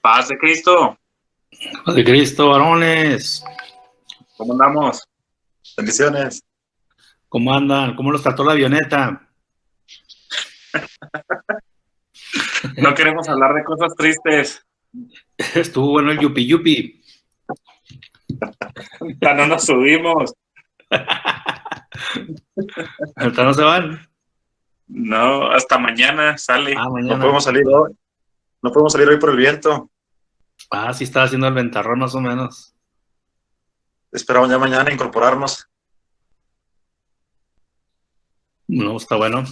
Paz de Cristo. Paz de Cristo, varones. ¿Cómo andamos? Bendiciones. ¿Cómo andan? ¿Cómo los trató la avioneta? No queremos hablar de cosas tristes. Estuvo bueno el yupi yupi. Ya no nos subimos. ¿Ahorita no se van? No, hasta mañana sale. Mañana. No podemos salir hoy. No podemos salir hoy por el viento. Sí estaba haciendo el ventarrón más o menos. Esperamos ya mañana incorporarnos. No, está bueno.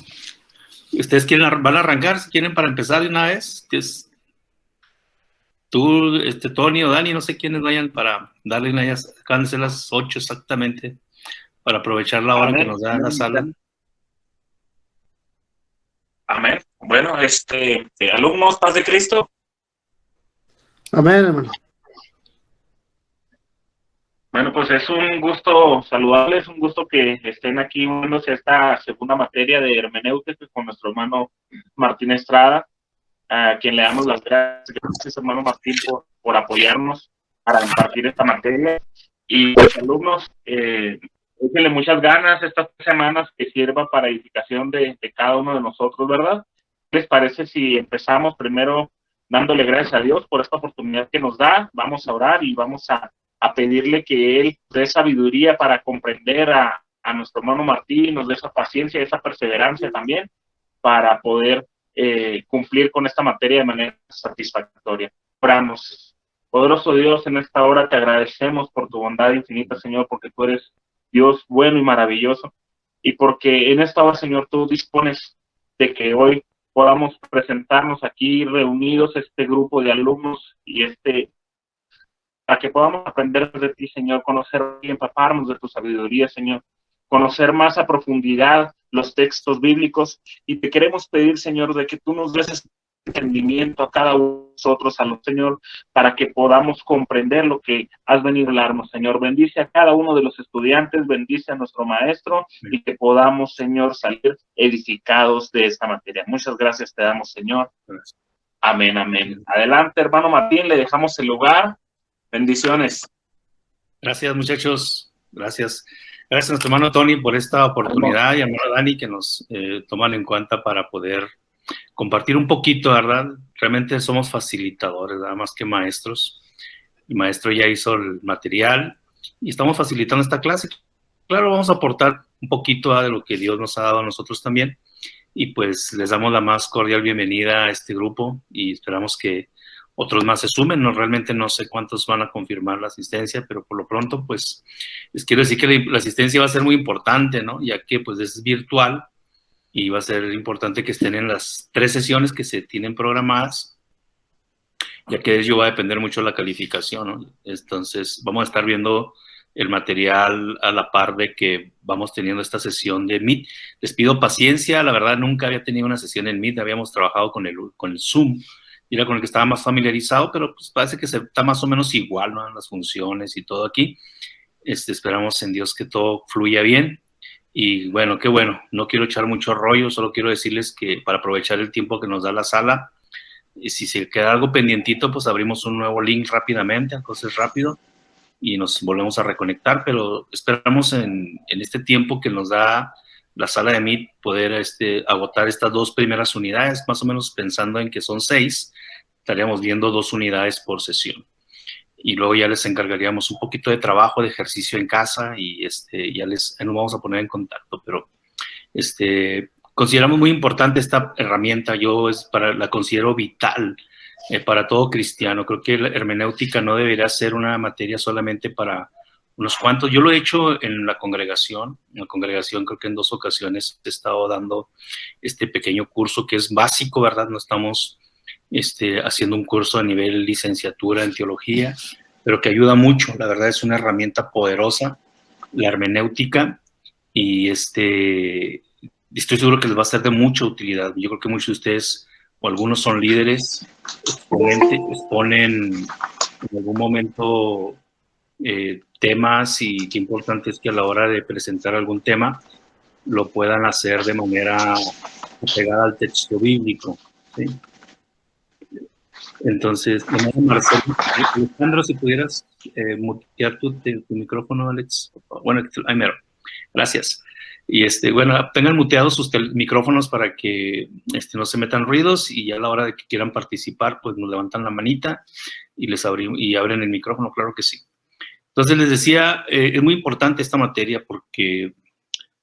¿Ustedes van a arrancar? Si quieren, para empezar de una vez. Tú, Tony o Dani, no sé quiénes vayan para darle una. Acaban de ser las 8 exactamente, para aprovechar la hora que nos da la sala. Amén. Bueno, alumnos, paz de Cristo. Amén, hermano. Bueno, pues es un gusto saludarles, un gusto que estén aquí uniéndose a esta segunda materia de hermenéutica con nuestro hermano Martín Estrada, a quien le damos las gracias, hermano Martín, por apoyarnos para impartir esta materia. Y los alumnos, échenle muchas ganas estas semanas, que sirva para edificación de cada uno de nosotros, ¿verdad? ¿Qué les parece si empezamos primero dándole gracias a Dios por esta oportunidad que nos da? Vamos a orar y vamos a pedirle que Él dé sabiduría para comprender a nuestro hermano Martín, nos dé esa paciencia, esa perseverancia también, para poder cumplir con esta materia de manera satisfactoria. Oramos. Poderoso Dios, en esta hora te agradecemos por tu bondad infinita, Señor, porque tú eres Dios bueno y maravilloso, y porque en esta hora, Señor, tú dispones de que hoy podamos presentarnos aquí reunidos, este grupo de alumnos, y para que podamos aprender de ti, Señor, conocer y empaparnos de tu sabiduría, Señor, conocer más a profundidad los textos bíblicos, y te queremos pedir, Señor, de que tú nos des entendimiento a cada uno de nosotros, Señor, para que podamos comprender lo que has venido a hablarnos, Señor. Bendice a cada uno de los estudiantes, bendice a nuestro maestro, y que podamos, Señor, salir edificados de esta materia. Muchas gracias te damos, Señor. Amén, amén. Adelante, hermano Martín, le dejamos el lugar. Bendiciones. Gracias, muchachos. Gracias. Gracias a nuestro hermano Tony por esta oportunidad, y a hermano Dani, que nos toman en cuenta para poder compartir un poquito, ¿verdad? Realmente somos facilitadores, nada más que maestros. El maestro ya hizo el material y estamos facilitando esta clase. Claro, vamos a aportar un poquito de lo que Dios nos ha dado a nosotros también, y pues les damos la más cordial bienvenida a este grupo, y esperamos que otros más se sumen. Realmente no sé cuántos van a confirmar la asistencia, pero por lo pronto, pues, les quiero decir que la asistencia va a ser muy importante, ¿no? Ya que, pues, es virtual, y va a ser importante que estén en las 3 sesiones que se tienen programadas, ya que de ello va a depender mucho la calificación, ¿no? Entonces, vamos a estar viendo el material a la par de que vamos teniendo esta sesión de Meet. Les pido paciencia, la verdad nunca había tenido una sesión en Meet, habíamos trabajado con el Zoom, y era con el que estaba más familiarizado, pero pues parece que está más o menos igual, ¿no? Las funciones y todo aquí. Esperamos en Dios que todo fluya bien. Y bueno, qué bueno, no quiero echar mucho rollo, solo quiero decirles que para aprovechar el tiempo que nos da la sala, si se queda algo pendientito, pues abrimos un nuevo link rápidamente, entonces rápido, y nos volvemos a reconectar, pero esperamos en este tiempo que nos da la sala de Meet poder agotar estas 2 primeras unidades, más o menos pensando en que son 6, estaríamos viendo 2 unidades por sesión. Y luego ya les encargaríamos un poquito de trabajo, de ejercicio en casa, y ya nos vamos a poner en contacto. Pero consideramos muy importante esta herramienta. Yo la considero vital para todo cristiano. Creo que la hermenéutica no debería ser una materia solamente para unos cuantos. Yo lo he hecho en la congregación. En la congregación creo que en 2 ocasiones he estado dando este pequeño curso que es básico, ¿verdad? No estamos haciendo un curso a nivel licenciatura en teología, pero que ayuda mucho. La verdad es una herramienta poderosa, la hermenéutica, y estoy seguro que les va a ser de mucha utilidad. Yo creo que muchos de ustedes, o algunos son líderes, exponen en algún momento temas y qué importante es que a la hora de presentar algún tema lo puedan hacer de manera pegada al texto bíblico, ¿sí? Entonces, Marcelo, Alejandro, si pudieras mutear tu micrófono, Alex. Bueno, ahí mero. Gracias. Y bueno, tengan muteados sus micrófonos para que no se metan ruidos, y ya a la hora de que quieran participar, pues nos levantan la manita y les abrimos y abren el micrófono, claro que sí. Entonces les decía, es muy importante esta materia porque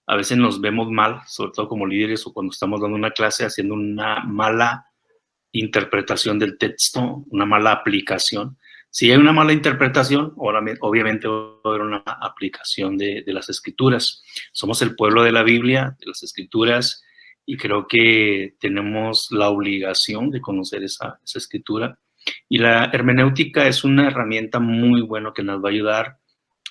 a veces nos vemos mal, sobre todo como líderes o cuando estamos dando una clase, haciendo una mala interpretación del texto, una mala aplicación. Si hay una mala interpretación, obviamente va a haber una aplicación de las escrituras. Somos el pueblo de la Biblia, de las escrituras, y creo que tenemos la obligación de conocer esa escritura. Y la hermenéutica es una herramienta muy buena que nos va a ayudar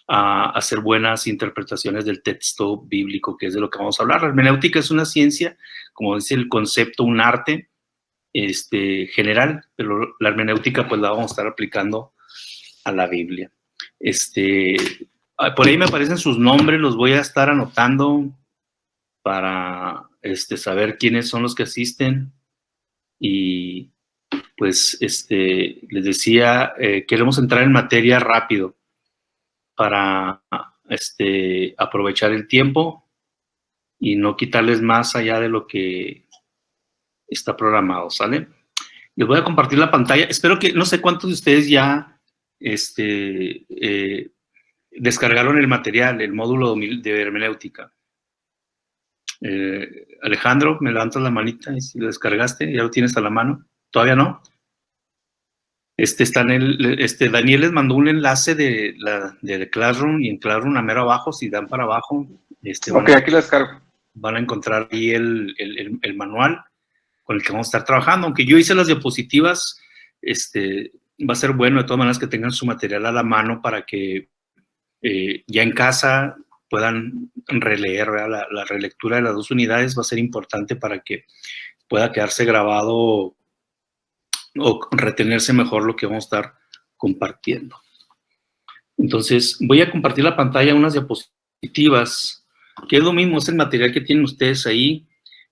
a hacer buenas interpretaciones del texto bíblico, que es de lo que vamos a hablar. La hermenéutica es una ciencia, como dice el concepto, un arte general, pero la hermenéutica pues la vamos a estar aplicando a la Biblia. Por ahí me aparecen sus nombres, los voy a estar anotando para saber quiénes son los que asisten. Y pues les decía, queremos entrar en materia rápido para aprovechar el tiempo y no quitarles más allá de lo que está programado, ¿sale? Les voy a compartir la pantalla. Espero que, no sé cuántos de ustedes ya descargaron el material, el módulo de hermenéutica. Alejandro, me levantas la manita y si lo descargaste, ya lo tienes a la mano. ¿Todavía no? Está Daniel les mandó un enlace de Classroom, y en Classroom a mero abajo, si dan para abajo, ok, aquí lo descargo. Van a encontrar ahí el manual con el que vamos a estar trabajando. Aunque yo hice las diapositivas, va a ser bueno de todas maneras que tengan su material a la mano para que ya en casa puedan releer, ¿verdad? La relectura de las 2 unidades va a ser importante para que pueda quedarse grabado o retenerse mejor lo que vamos a estar compartiendo. Entonces, voy a compartir la pantalla, unas diapositivas, que es lo mismo, es el material que tienen ustedes ahí.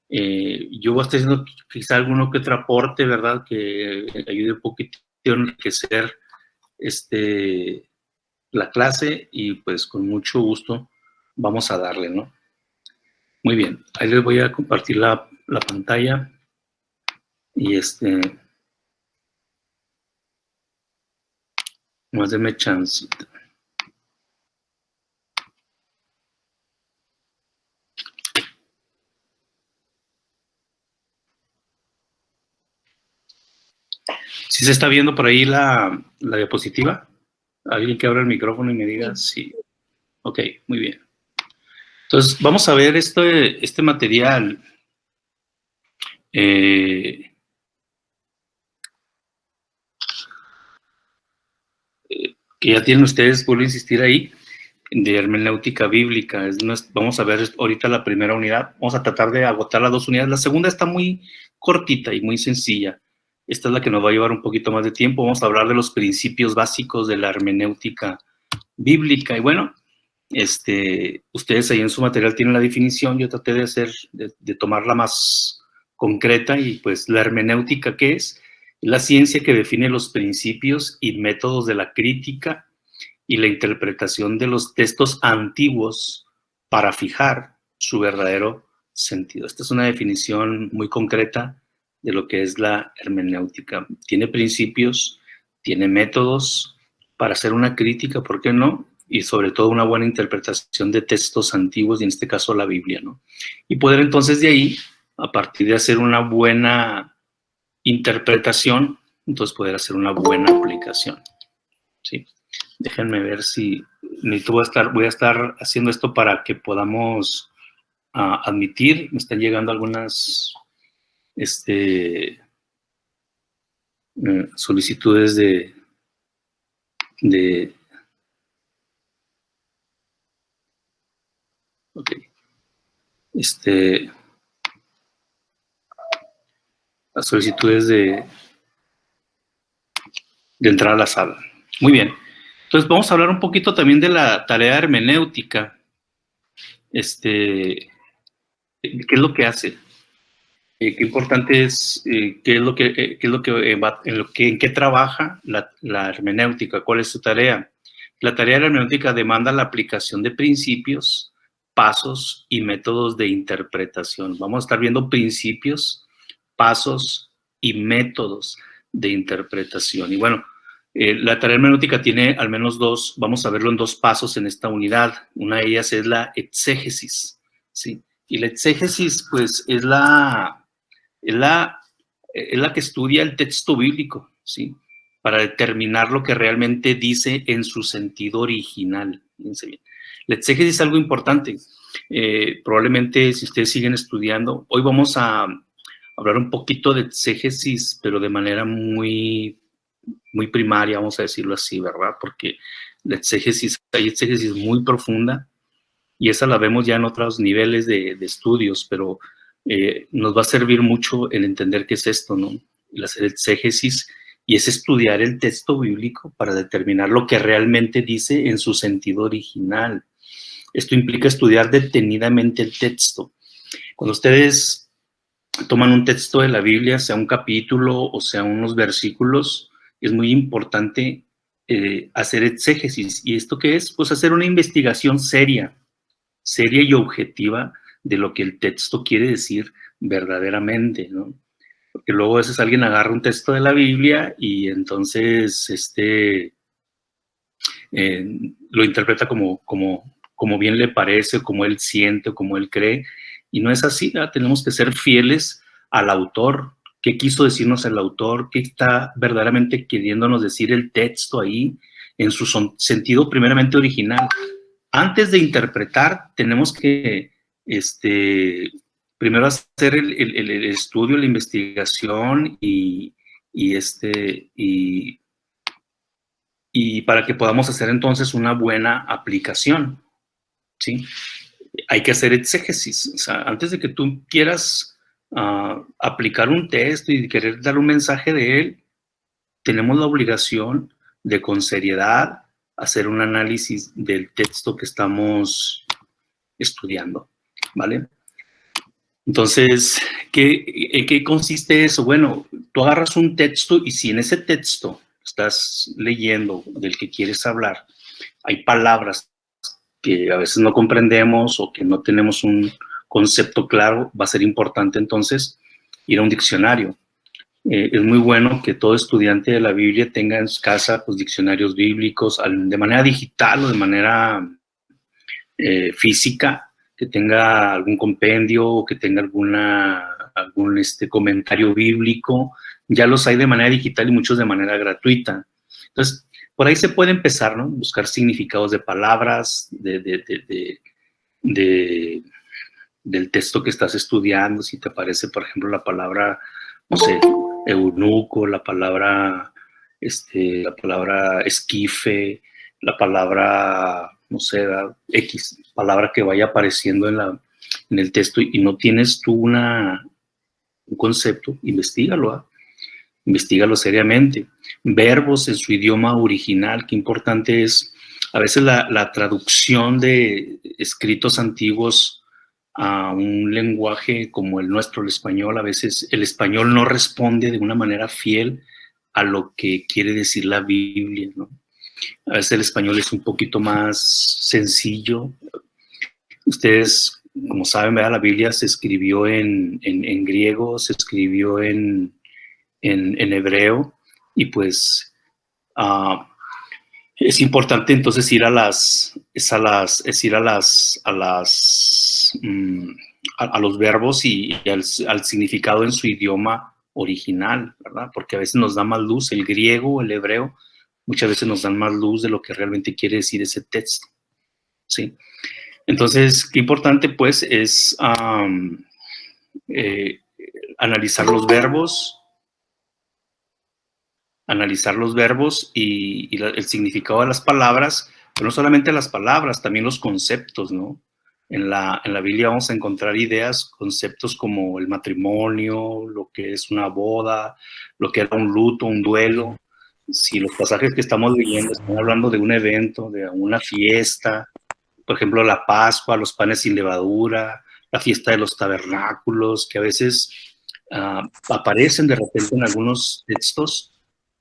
Yo voy a estar haciendo quizá alguno que otro aporte, ¿verdad? Que ayude un poquito a enriquecer la clase, y pues con mucho gusto vamos a darle, ¿no? Muy bien, ahí les voy a compartir la pantalla y más denme chance. ¿Sí se está viendo por ahí la diapositiva? ¿Alguien que abra el micrófono y me diga sí? Ok, muy bien. Entonces, vamos a ver este material. Que ya tienen ustedes, vuelvo a insistir ahí, de hermenéutica bíblica. Vamos a ver ahorita la primera unidad. Vamos a tratar de agotar las 2 unidades. La segunda está muy cortita y muy sencilla. Esta es la que nos va a llevar un poquito más de tiempo. Vamos a hablar de los principios básicos de la hermenéutica bíblica. Y bueno, ustedes ahí en su material tienen la definición. Yo traté de tomarla más concreta, y pues la hermenéutica, ¿qué es? La ciencia que define los principios y métodos de la crítica y la interpretación de los textos antiguos para fijar su verdadero sentido. Esta es una definición muy concreta de lo que es la hermenéutica. Tiene principios, tiene métodos para hacer una crítica, ¿por qué no? Y sobre todo una buena interpretación de textos antiguos, y en este caso la Biblia, ¿no? Y poder entonces de ahí, a partir de hacer una buena interpretación, entonces poder hacer una buena aplicación, ¿sí? Déjenme ver si voy a estar haciendo esto para que podamos admitir. Me están llegando algunas solicitudes de ok, las solicitudes de entrar a la sala. Muy bien. Entonces vamos a hablar un poquito también de la tarea hermenéutica. ¿Qué es lo que hace? Qué importante es, en qué trabaja la hermenéutica, cuál es su tarea. La tarea de la hermenéutica demanda la aplicación de principios, pasos y métodos de interpretación. Vamos a estar viendo principios, pasos y métodos de interpretación. Y bueno, la tarea hermenéutica tiene al menos dos, vamos a verlo en dos pasos en esta unidad. Una de ellas es la exégesis, ¿sí? Y la exégesis, pues, es la que estudia el texto bíblico, ¿sí? Para determinar lo que realmente dice en su sentido original. Fíjense bien. La exégesis es algo importante. Probablemente, si ustedes siguen estudiando, hoy vamos a hablar un poquito de exégesis, pero de manera muy primaria, vamos a decirlo así, ¿verdad? Porque la exégesis, hay exégesis muy profunda, y esa la vemos ya en otros niveles de estudios, pero nos va a servir mucho el entender qué es esto, ¿no? El hacer exégesis, y es estudiar el texto bíblico para determinar lo que realmente dice en su sentido original. Esto implica estudiar detenidamente el texto. Cuando ustedes toman un texto de la Biblia, sea un capítulo o sea unos versículos, es muy importante hacer exégesis. ¿Y esto qué es? Pues hacer una investigación seria y objetiva de lo que el texto quiere decir verdaderamente, ¿no? Porque luego a veces alguien agarra un texto de la Biblia y entonces lo interpreta como bien le parece, como él siente, o como él cree, y no es así, ¿verdad? Tenemos que ser fieles al autor. ¿Qué quiso decirnos el autor? ¿Qué está verdaderamente queriéndonos decir el texto ahí en su sentido primeramente original? Antes de interpretar, tenemos que primero hacer el estudio, la investigación y para que podamos hacer entonces una buena aplicación, ¿sí? Hay que hacer exégesis. O sea, antes de que tú quieras aplicar un texto y querer dar un mensaje de él, tenemos la obligación de, con seriedad, hacer un análisis del texto que estamos estudiando, ¿vale? Entonces, ¿en qué consiste eso? Bueno, tú agarras un texto y si en ese texto estás leyendo del que quieres hablar, hay palabras que a veces no comprendemos o que no tenemos un concepto claro, va a ser importante entonces ir a un diccionario. Es muy bueno que todo estudiante de la Biblia tenga en su casa pues, diccionarios bíblicos de manera digital o de manera física, que tenga algún compendio o que tenga algún comentario bíblico. Ya los hay de manera digital y muchos de manera gratuita. Entonces, por ahí se puede empezar, ¿no? Buscar significados de palabras, del texto que estás estudiando, si te aparece, por ejemplo, la palabra, no sé, eunuco, la palabra esquife, la palabra, no sé, X, palabra que vaya apareciendo en el texto y no tienes tú un concepto, investígalo, investígalo seriamente. Verbos en su idioma original, qué importante es. A veces la traducción de escritos antiguos a un lenguaje como el nuestro, el español, a veces el español no responde de una manera fiel a lo que quiere decir la Biblia, ¿no? A veces el español es un poquito más sencillo. Ustedes, como saben, ¿verdad? La Biblia se escribió en griego, se escribió en hebreo, y pues es importante entonces ir a los verbos y al significado en su idioma original, ¿verdad? Porque a veces nos da más luz el griego, el hebreo, muchas veces nos dan más luz de lo que realmente quiere decir ese texto, ¿sí? Entonces, qué importante pues es analizar los verbos y el significado de las palabras, pero no solamente las palabras, también los conceptos, ¿no? En la Biblia vamos a encontrar ideas, conceptos como el matrimonio, lo que es una boda, lo que era un luto, un duelo, si los pasajes que estamos leyendo están hablando de un evento, de una fiesta, por ejemplo, la Pascua, los panes sin levadura, la fiesta de los tabernáculos, que a veces aparecen de repente en algunos textos,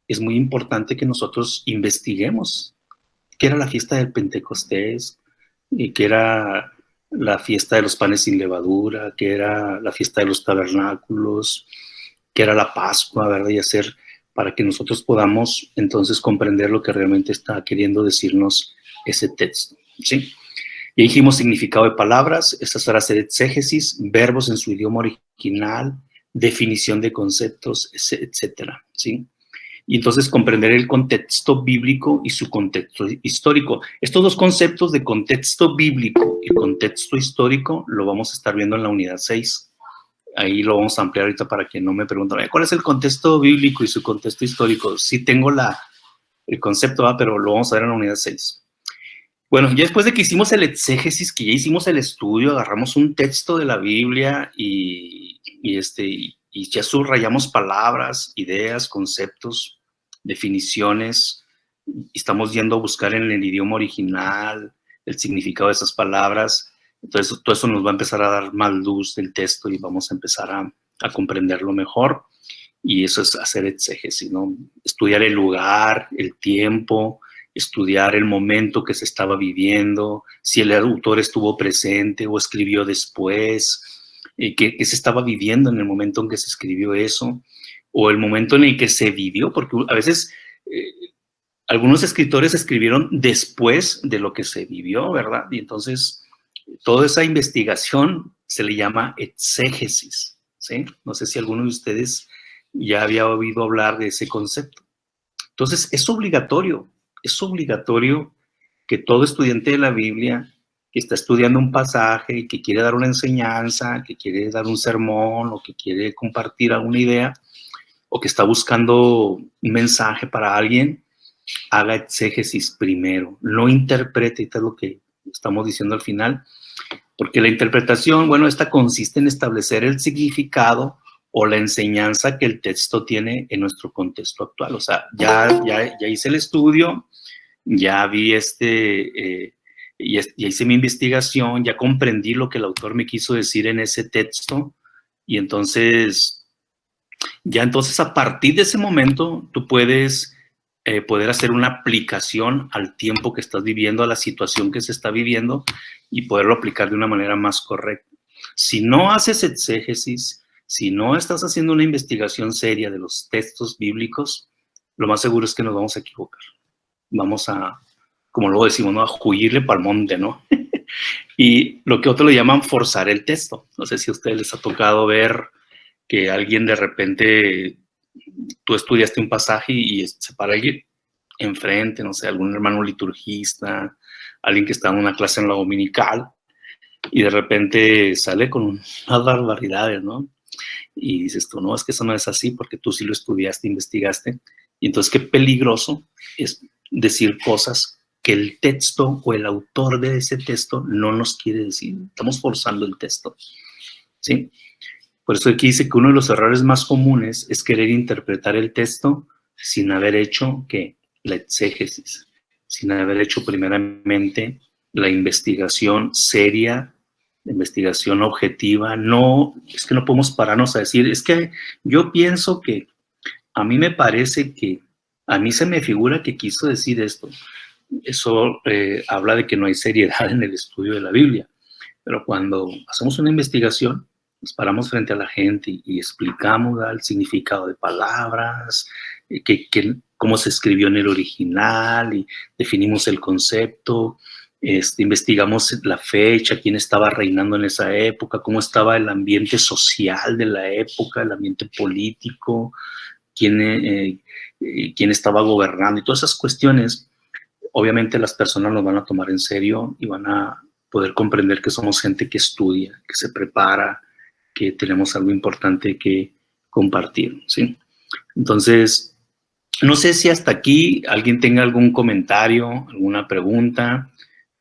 es muy importante que nosotros investiguemos qué era la fiesta del Pentecostés, y qué era la fiesta de los panes sin levadura, qué era la fiesta de los tabernáculos, qué era la Pascua, ¿verdad? Y hacer para que nosotros podamos entonces comprender lo que realmente está queriendo decirnos ese texto, ¿sí? Y dijimos significado de palabras, esas horas de exégesis, verbos en su idioma original, definición de conceptos, etcétera, ¿sí? Y entonces comprender el contexto bíblico y su contexto histórico. Estos dos conceptos de contexto bíblico y contexto histórico lo vamos a estar viendo en la unidad 6. Ahí lo vamos a ampliar ahorita para que no me pregunten, ¿cuál es el contexto bíblico y su contexto histórico? Sí tengo el concepto, pero lo vamos a ver en la unidad 6. Bueno, ya después de que hicimos el exégesis, que ya hicimos el estudio, agarramos un texto de la Biblia y ya subrayamos palabras, ideas, conceptos, definiciones, y estamos yendo a buscar en el idioma original el significado de esas palabras. Entonces, todo eso nos va a empezar a dar más luz del texto y vamos a empezar a comprenderlo mejor. Y eso es hacer exégesis, ¿no? Estudiar el lugar, el tiempo, estudiar el momento que se estaba viviendo, si el autor estuvo presente o escribió después, qué se estaba viviendo en el momento en que se escribió eso, o el momento en el que se vivió, porque a veces algunos escritores escribieron después de lo que se vivió, ¿verdad? Y entonces toda esa investigación se le llama exégesis, ¿sí? No sé si alguno de ustedes ya había oído hablar de ese concepto. Entonces, es obligatorio que todo estudiante de la Biblia que está estudiando un pasaje, que quiere dar una enseñanza, que quiere dar un sermón o que quiere compartir alguna idea o que está buscando un mensaje para alguien, haga exégesis primero, no interprete, y esto es lo que estamos diciendo al final, porque la interpretación, bueno, esta consiste en establecer el significado o la enseñanza que el texto tiene en nuestro contexto actual. O sea, ya hice el estudio, ya vi ya hice mi investigación, ya comprendí lo que el autor me quiso decir en ese texto, y entonces, a partir de ese momento, tú puedes poder hacer una aplicación al tiempo que estás viviendo, a la situación que se está viviendo, y poderlo aplicar de una manera más correcta. Si no haces exégesis, si no estás haciendo una investigación seria de los textos bíblicos, lo más seguro es que nos vamos a equivocar. Vamos a, como luego decimos, ¿no?, a huirle para el monte, ¿no? Y lo que otros le llaman forzar el texto. No sé si a ustedes les ha tocado ver que alguien de repente, tú estudiaste un pasaje y se para alguien enfrente, no sé, algún hermano liturgista, alguien que está en una clase en la dominical, y de repente sale con unas barbaridades, ¿no? Y dices tú, no, es que eso no es así, porque tú sí lo estudiaste, investigaste. Y entonces qué peligroso es decir cosas que el texto o el autor de ese texto no nos quiere decir. Estamos forzando el texto, ¿sí? Por eso aquí dice que uno de los errores más comunes es querer interpretar el texto sin haber hecho, ¿qué?, la exégesis, sin haber hecho primeramente la investigación seria, la investigación objetiva. No, es que no podemos pararnos a decir, es que yo pienso que, a mí me parece que, a mí se me figura que quiso decir esto. Eso habla de que no hay seriedad en el estudio de la Biblia. Pero cuando hacemos una investigación, nos paramos frente a la gente y explicamos el significado de palabras, cómo se escribió en el original, y definimos el concepto, investigamos la fecha, quién estaba reinando en esa época, cómo estaba el ambiente social de la época, el ambiente político, quién estaba gobernando, y todas esas cuestiones. Obviamente las personas nos van a tomar en serio y van a poder comprender que somos gente que estudia, que se prepara, que tenemos algo importante que compartir, ¿sí? Entonces, no sé si hasta aquí alguien tenga algún comentario, alguna pregunta.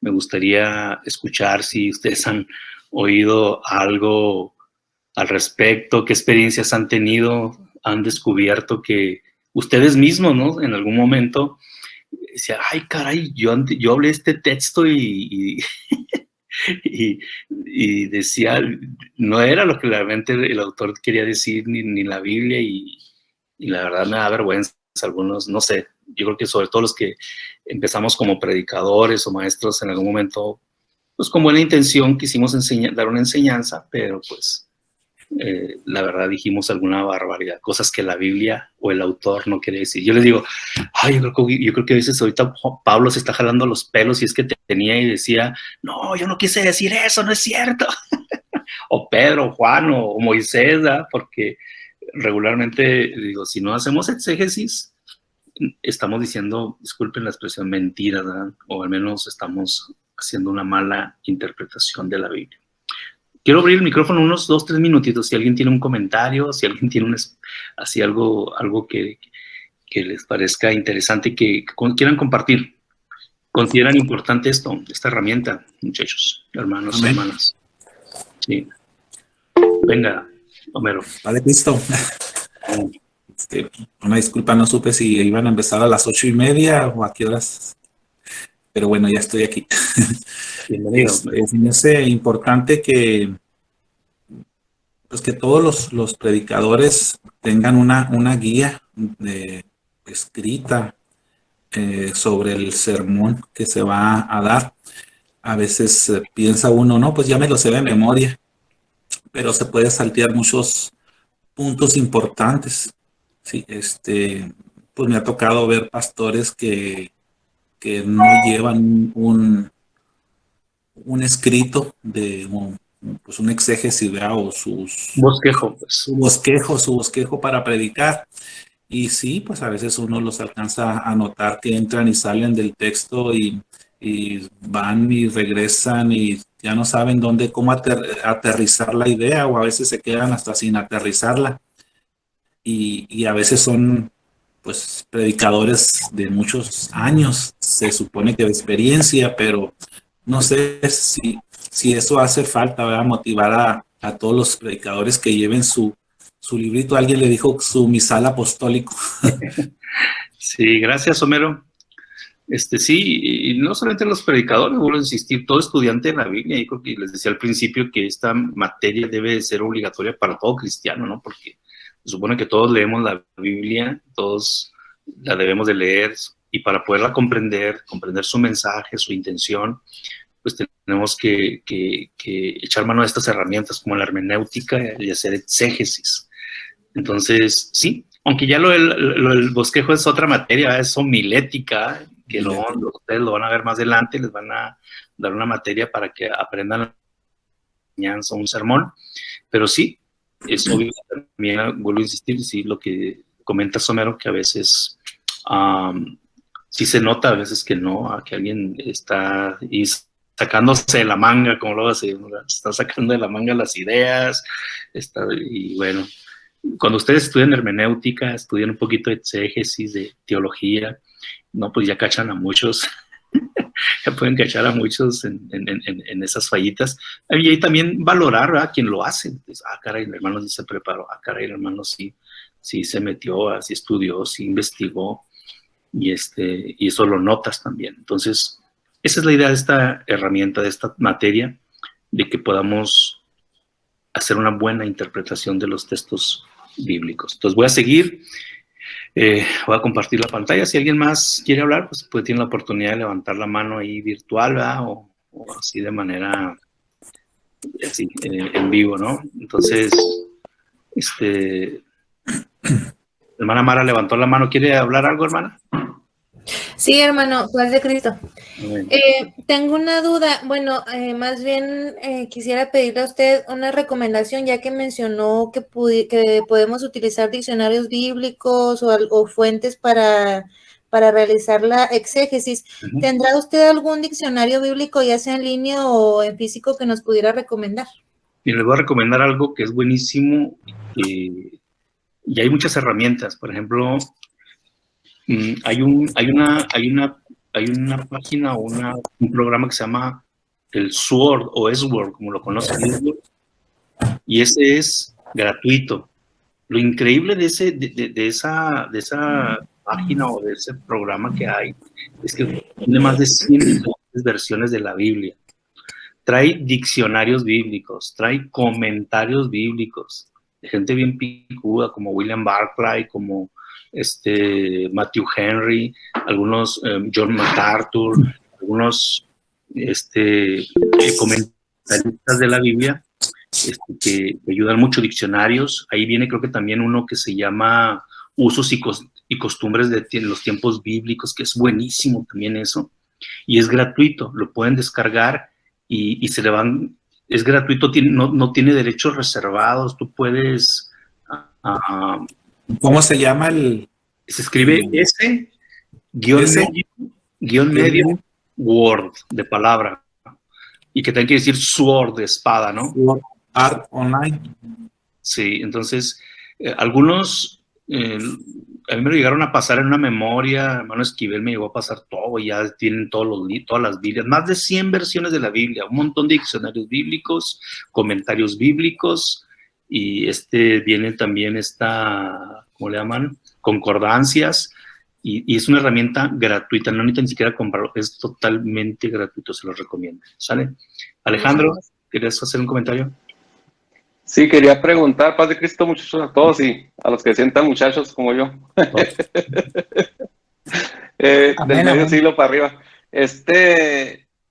Me gustaría escuchar si ustedes han oído algo al respecto, qué experiencias han tenido, han descubierto que ustedes mismos, ¿no? En algún momento decía, ay, caray, yo hablé este texto y decía, no era lo que realmente el autor quería decir, ni la Biblia, y la verdad me da vergüenza. Algunos, no sé, yo creo que sobre todo los que empezamos como predicadores o maestros en algún momento, pues con buena intención quisimos dar una enseñanza, pero pues la verdad dijimos alguna barbaridad, cosas que la Biblia o el autor no quiere decir. Yo les digo, ay, yo creo que a veces ahorita Pablo se está jalando los pelos, y es que tenía y decía, no, yo no quise decir eso, no es cierto. O Pedro, Juan o Moisés, ¿verdad? Porque regularmente, digo, si no hacemos exégesis, estamos diciendo, disculpen la expresión, mentiras, ¿verdad? O al menos estamos haciendo una mala interpretación de la Biblia. Quiero abrir el micrófono unos 2-3 minutitos, si alguien tiene un comentario, si alguien tiene así algo que les parezca interesante y que quieran compartir. ¿Consideran importante esta herramienta, muchachos, hermanos y hermanas? Sí. Venga, Homero. Vale, listo. Una disculpa, no supe si iban a empezar a las 8:30 o a qué horas. Pero bueno, ya estoy aquí. Bienvenido. Me hace importante que, pues, que todos los predicadores tengan una guía escrita sobre el sermón que se va a dar. A veces piensa uno, no, pues ya me lo sé de memoria, pero se puede saltear muchos puntos importantes. Sí, pues me ha tocado ver pastores que no llevan un escrito de pues un exégesis, ¿verdad? O su bosquejo para predicar. Y sí, pues a veces uno los alcanza a notar que entran y salen del texto y van y regresan y ya no saben cómo aterrizar la idea, o a veces se quedan hasta sin aterrizarla. Y a veces son, pues, predicadores de muchos años, se supone que de experiencia, pero no sé si eso hace falta, ¿verdad? Motivar a todos los predicadores que lleven su librito. Alguien le dijo su misal apostólico. Sí, gracias, Homero. Sí, y no solamente los predicadores, vuelvo a insistir, todo estudiante de la Biblia. Yo creo que les decía al principio que esta materia debe ser obligatoria para todo cristiano, ¿no? Porque se supone que todos leemos la Biblia, todos la debemos de leer, y para poderla comprender su mensaje, su intención, pues tenemos que echar mano de estas herramientas como la hermenéutica y hacer exégesis. Entonces, sí, aunque ya el bosquejo es otra materia, es homilética, que ustedes lo van a ver más adelante, les van a dar una materia para que aprendan la enseñanza, un sermón, pero sí, es obvio, también vuelvo a insistir, sí, lo que comenta Homero, que a veces sí se nota, a veces que no, que alguien está sacándose de la manga, como lo hace, está sacando de la manga las ideas, y bueno, cuando ustedes estudian hermenéutica, estudian un poquito de exégesis, de teología, no, pues ya cachan a muchos, ya pueden cachar a muchos en esas fallitas. Y ahí también valorar, ¿verdad?, quien lo hace. Pues, caray, el hermano sí se preparó, caray, el hermano sí se metió, así estudió, sí investigó, y eso lo notas también. Entonces, esa es la idea de esta herramienta, de esta materia, de que podamos hacer una buena interpretación de los textos bíblicos. Entonces voy a seguir, voy a compartir la pantalla. Si alguien más quiere hablar, pues tiene la oportunidad de levantar la mano ahí virtual, ¿verdad? O así de manera así, en vivo, ¿no? Entonces, hermana Mara levantó la mano. ¿Quiere hablar algo, hermana? Sí, hermano, paz de Cristo. Tengo una duda. Bueno, más bien quisiera pedirle a usted una recomendación, ya que mencionó que podemos utilizar diccionarios bíblicos o fuentes para realizar la exégesis. Uh-huh. ¿Tendrá usted algún diccionario bíblico, ya sea en línea o en físico, que nos pudiera recomendar? Y les voy a recomendar algo que es buenísimo, y hay muchas herramientas. Por ejemplo, hay una página o un programa que se llama el Sword, o Sword, como lo conocen, y ese es gratuito. lo increíble de esa página o de ese programa que hay es que tiene más de 100 diferentes versiones de la Biblia. Trae diccionarios bíblicos, trae comentarios bíblicos de gente bien picuda como William Barclay, como Matthew Henry, algunos John MacArthur, algunos comentaristas de la Biblia que ayudan mucho, diccionarios. Ahí viene creo que también uno que se llama Usos y Costumbres de los Tiempos Bíblicos, que es buenísimo también eso, y es gratuito, lo pueden descargar y se le van, es gratuito, no tiene derechos reservados, tú puedes... ¿Cómo se llama el...? Se escribe S-medio word, de palabra, y que también quiere decir sword, de espada, ¿no? Art Online. Sí, entonces, algunos... a mí me lo llegaron a pasar en una memoria, hermano Esquivel me llegó a pasar todo, y ya tienen todas las Biblias, más de 100 versiones de la Biblia, un montón de diccionarios bíblicos, comentarios bíblicos, y viene también ¿cómo le llaman? Concordancias, y es una herramienta gratuita, no necesitan ni siquiera comprarlo, es totalmente gratuito, se los recomiendo. ¿Sale? Alejandro, ¿quieres hacer un comentario? Sí, quería preguntar, paz de Cristo, muchachos, a todos y a los que se sientan muchachos como yo. Del medio siglo para arriba.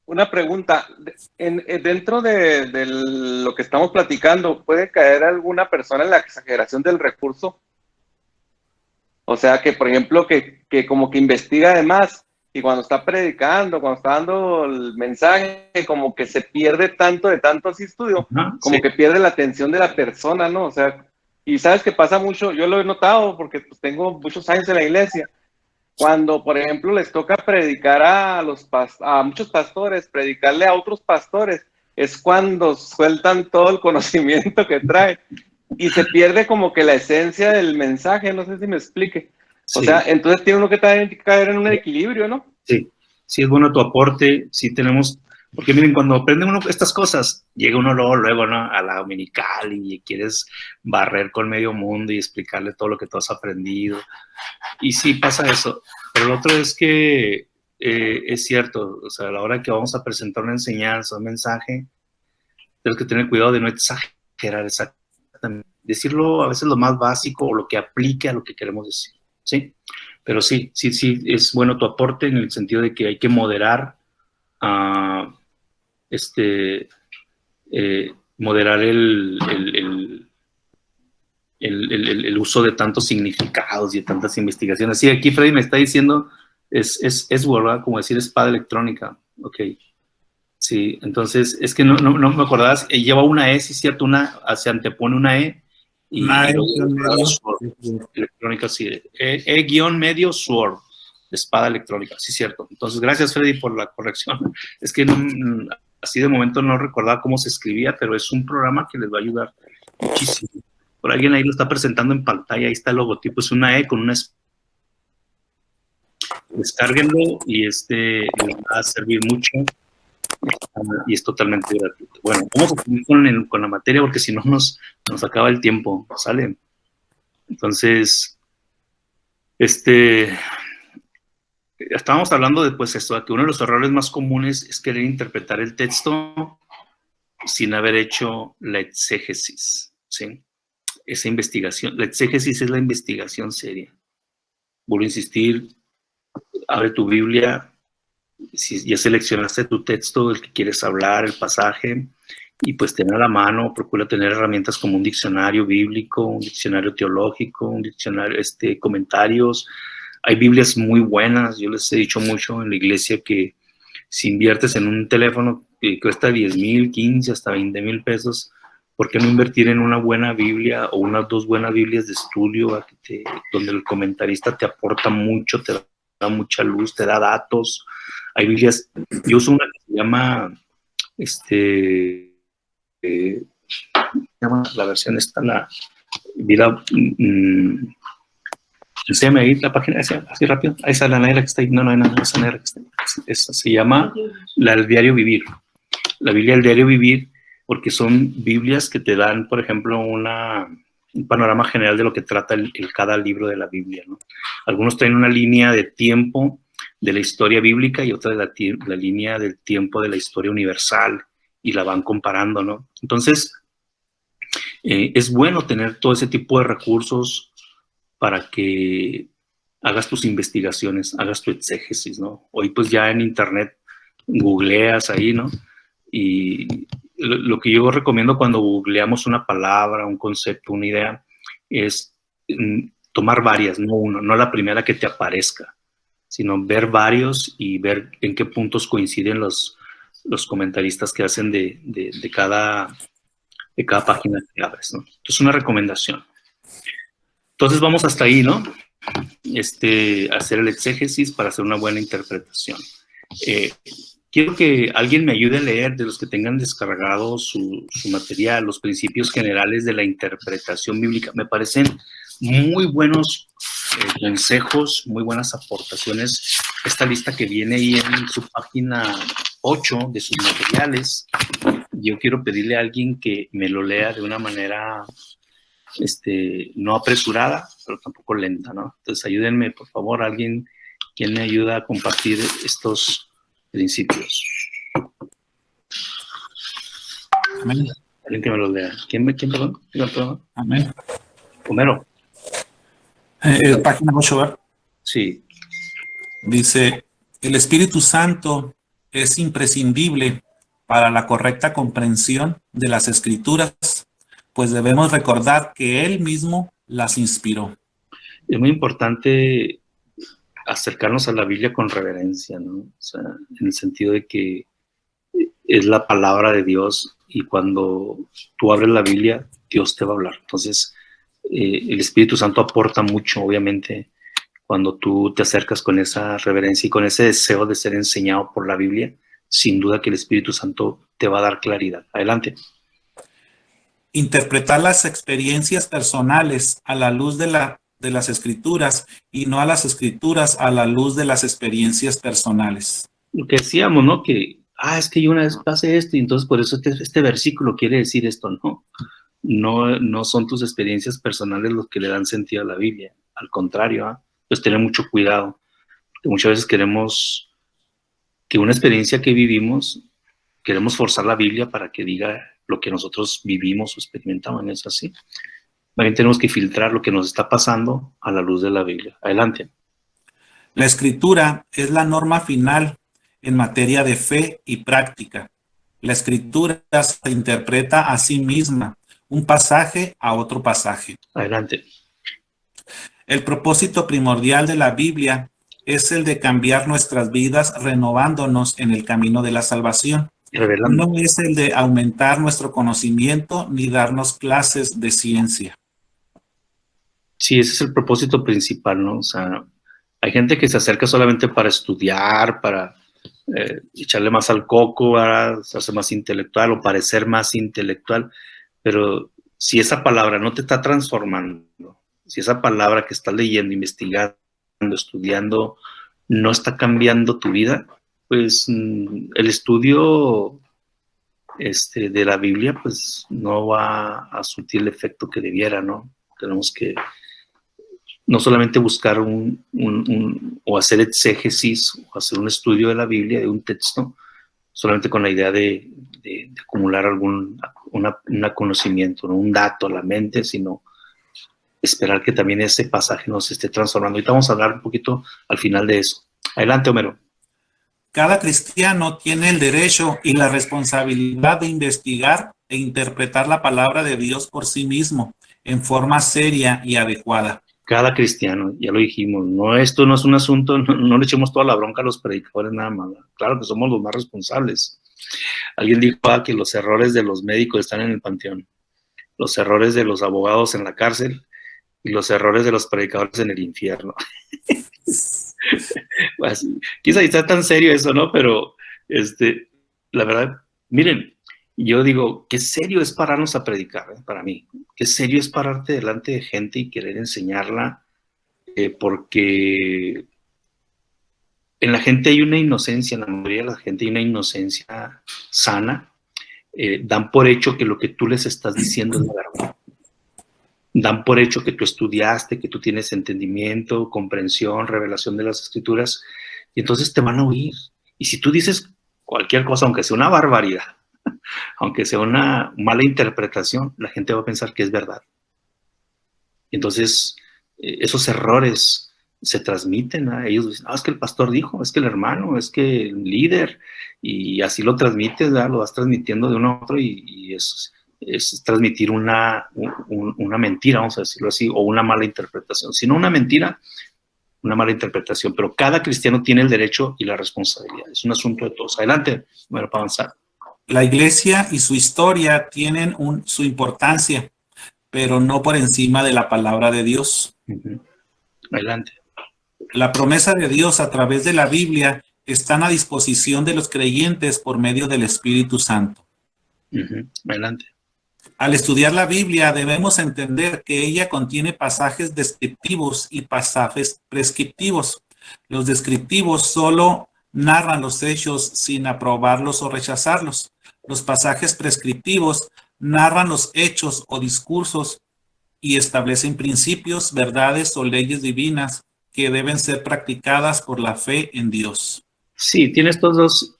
Una pregunta. Dentro de lo que estamos platicando, ¿puede caer alguna persona en la exageración del recurso? O sea, que por ejemplo, que como que investiga de más y cuando está predicando, cuando está dando el mensaje, como que se pierde tanto así estudio, como que pierde la atención de la persona, ¿no? O sea, y sabes que pasa mucho, yo lo he notado porque pues tengo muchos años en la iglesia, cuando por ejemplo les toca predicar a muchos pastores, predicarle a otros pastores, es cuando sueltan todo el conocimiento que trae y se pierde como que la esencia del mensaje, no sé si me explique. O sea, entonces tiene uno que caer en un equilibrio, ¿no? Sí, sí es bueno tu aporte, sí tenemos, porque miren, cuando aprende uno estas cosas, llega uno luego, ¿no? A la dominical y quieres barrer con medio mundo y explicarle todo lo que tú has aprendido. Y sí pasa eso, pero lo otro es que es cierto, o sea, a la hora que vamos a presentar una enseñanza, un mensaje, tenemos que tener cuidado de no exagerar exactamente, decirlo a veces lo más básico o lo que aplique a lo que queremos decir. ¿Sí? Pero sí, es bueno tu aporte en el sentido de que hay que moderar moderar el uso de tantos significados y de tantas investigaciones. Sí, aquí Freddy me está diciendo es ¿verdad? Como decir espada electrónica. Ok. Sí, entonces es que no me acordabas, lleva una E, sí, cierto, se antepone una E. Y electrónica, sí. E-medio sword, espada electrónica, sí, cierto. Entonces, gracias, Freddy, por la corrección. Es que así de momento no recordaba cómo se escribía, pero es un programa que les va a ayudar muchísimo. Por alguien ahí lo está presentando en pantalla, ahí está el logotipo, es una E con una espada. Descárguenlo y les va a servir mucho. Y es totalmente gratuito. Bueno, vamos a seguir con la materia porque si no nos acaba el tiempo, ¿sale? Entonces, estábamos hablando de pues esto, de que uno de los errores más comunes es querer interpretar el texto sin haber hecho la exégesis, ¿sí? Esa investigación, la exégesis es la investigación seria. Vuelvo a insistir, abre tu Biblia, si ya seleccionaste tu texto, el que quieres hablar, el pasaje, y pues tener a la mano, procura tener herramientas como un diccionario bíblico, un diccionario teológico, un diccionario, comentarios. Hay Biblias muy buenas, yo les he dicho mucho en la iglesia que si inviertes en un teléfono que cuesta 10,000, 15, hasta 20,000 pesos, ¿por qué no invertir en una buena Biblia o unas 2 buenas Biblias de estudio donde el comentarista te aporta mucho, te da mucha luz, te da datos? Hay Biblias, yo uso una que se llama, la versión esta, la vida, enséñame ahí la página, así rápido, ahí está la negra que está ahí, no hay nada, esa negra que está ahí, esa se llama el Diario Vivir, la Biblia del Diario Vivir, porque son Biblias que te dan, por ejemplo, una un panorama general de lo que trata cada libro de la Biblia, ¿no? Algunos traen una línea de tiempo de la historia bíblica y otra de la línea del tiempo de la historia universal, y la van comparando, ¿no? Entonces, es bueno tener todo ese tipo de recursos para que hagas tus investigaciones, hagas tu exégesis, ¿no? Hoy pues ya en internet googleas ahí, ¿no? Y lo que yo recomiendo cuando googleamos una palabra, un concepto, una idea, es tomar varias, no una, no la primera que te aparezca, sino ver varios y ver en qué puntos coinciden los comentaristas que hacen de cada página que abres, ¿no? Entonces, una recomendación. Entonces, vamos hasta ahí, ¿no? Hacer el exégesis para hacer una buena interpretación. Quiero que alguien me ayude a leer, de los que tengan descargado su material, los principios generales de la interpretación bíblica. Me parecen muy buenos consejos, muy buenas aportaciones. Esta lista que viene ahí en su página 8 de sus materiales, yo quiero pedirle a alguien que me lo lea de una manera no apresurada, pero tampoco lenta, ¿no? Entonces ayúdenme, por favor, alguien quien me ayuda a compartir estos principios. Amén. Alguien que me lo lea. ¿Quién perdón? Amén. Homero. Página 8, ¿verdad? Sí. Dice, el Espíritu Santo es imprescindible para la correcta comprensión de las Escrituras, pues debemos recordar que Él mismo las inspiró. Es muy importante acercarnos a la Biblia con reverencia, ¿no? O sea, en el sentido de que es la palabra de Dios y cuando tú abres la Biblia, Dios te va a hablar. Entonces, el Espíritu Santo aporta mucho, obviamente, cuando tú te acercas con esa reverencia y con ese deseo de ser enseñado por la Biblia. Sin duda que el Espíritu Santo te va a dar claridad. Adelante. Interpretar las experiencias personales a la luz de las Escrituras y no a las Escrituras a la luz de las experiencias personales. Lo que decíamos, ¿no? Que, es que yo una vez pasé esto y entonces por eso este versículo quiere decir esto, ¿no? No son tus experiencias personales los que le dan sentido a la Biblia. Al contrario, pues tener mucho cuidado. Porque muchas veces queremos que una experiencia que vivimos, queremos forzar la Biblia para que diga lo que nosotros vivimos o experimentamos. ¿Es así? También tenemos que filtrar lo que nos está pasando a la luz de la Biblia. Adelante. La Escritura es la norma final en materia de fe y práctica. La Escritura se interpreta a sí misma, un pasaje a otro pasaje. Adelante. El propósito primordial de la Biblia es el de cambiar nuestras vidas renovándonos en el camino de la salvación. Revelando. No es el de aumentar nuestro conocimiento ni darnos clases de ciencia. Sí, ese es el propósito principal, ¿no? O sea, hay gente que se acerca solamente para estudiar, para echarle más al coco, para hacerse más intelectual o parecer más intelectual, pero si esa palabra no te está transformando, si esa palabra que estás leyendo, investigando, estudiando, no está cambiando tu vida, pues el estudio de la Biblia pues no va a surtir el efecto que debiera, ¿no? Tenemos que no solamente buscar o hacer exégesis o hacer un estudio de la Biblia, de un texto, solamente con la idea de acumular algún conocimiento, ¿no? Un dato a la mente, sino esperar que también ese pasaje nos esté transformando. Ahorita vamos a hablar un poquito al final de eso. Adelante, Homero. Cada cristiano tiene el derecho y la responsabilidad de investigar e interpretar la palabra de Dios por sí mismo, en forma seria y adecuada. Cada cristiano, ya lo dijimos, esto no es un asunto, no le echemos toda la bronca a los predicadores nada más. Claro que somos los más responsables. Alguien dijo que los errores de los médicos están en el panteón, los errores de los abogados en la cárcel y los errores de los predicadores en el infierno. Pues, quizá está tan serio eso, ¿no? Pero la verdad, miren, yo digo, qué serio es pararnos a predicar, para mí. Qué serio es pararte delante de gente y querer enseñarla, porque en la gente hay una inocencia, en la mayoría de la gente hay una inocencia sana. Dan por hecho que lo que tú les estás diciendo es la verdad. dan por hecho que tú estudiaste, que tú tienes entendimiento, comprensión, revelación de las escrituras, y entonces te van a oír. Y si tú dices cualquier cosa, aunque sea una barbaridad, aunque sea una mala interpretación, la gente va a pensar que es verdad. Entonces, esos errores se transmiten a ellos. Dicen, es que el pastor dijo, es que el hermano, es que el líder, y así lo transmites, ¿verdad? Lo vas transmitiendo de uno a otro, y es transmitir una mentira, vamos a decirlo así, o una mala interpretación. Si no una mentira, una mala interpretación, pero cada cristiano tiene el derecho y la responsabilidad. Es un asunto de todos. Adelante, bueno, para avanzar. La iglesia y su historia tienen su importancia, pero no por encima de la palabra de Dios. Adelante. La promesa de Dios a través de la Biblia están a disposición de los creyentes por medio del Espíritu Santo. Adelante. Al estudiar la Biblia debemos entender que ella contiene pasajes descriptivos y pasajes prescriptivos. Los descriptivos solo narran los hechos sin aprobarlos o rechazarlos. Los pasajes prescriptivos narran los hechos o discursos y establecen principios, verdades o leyes divinas que deben ser practicadas por la fe en Dios. Sí, tienes dos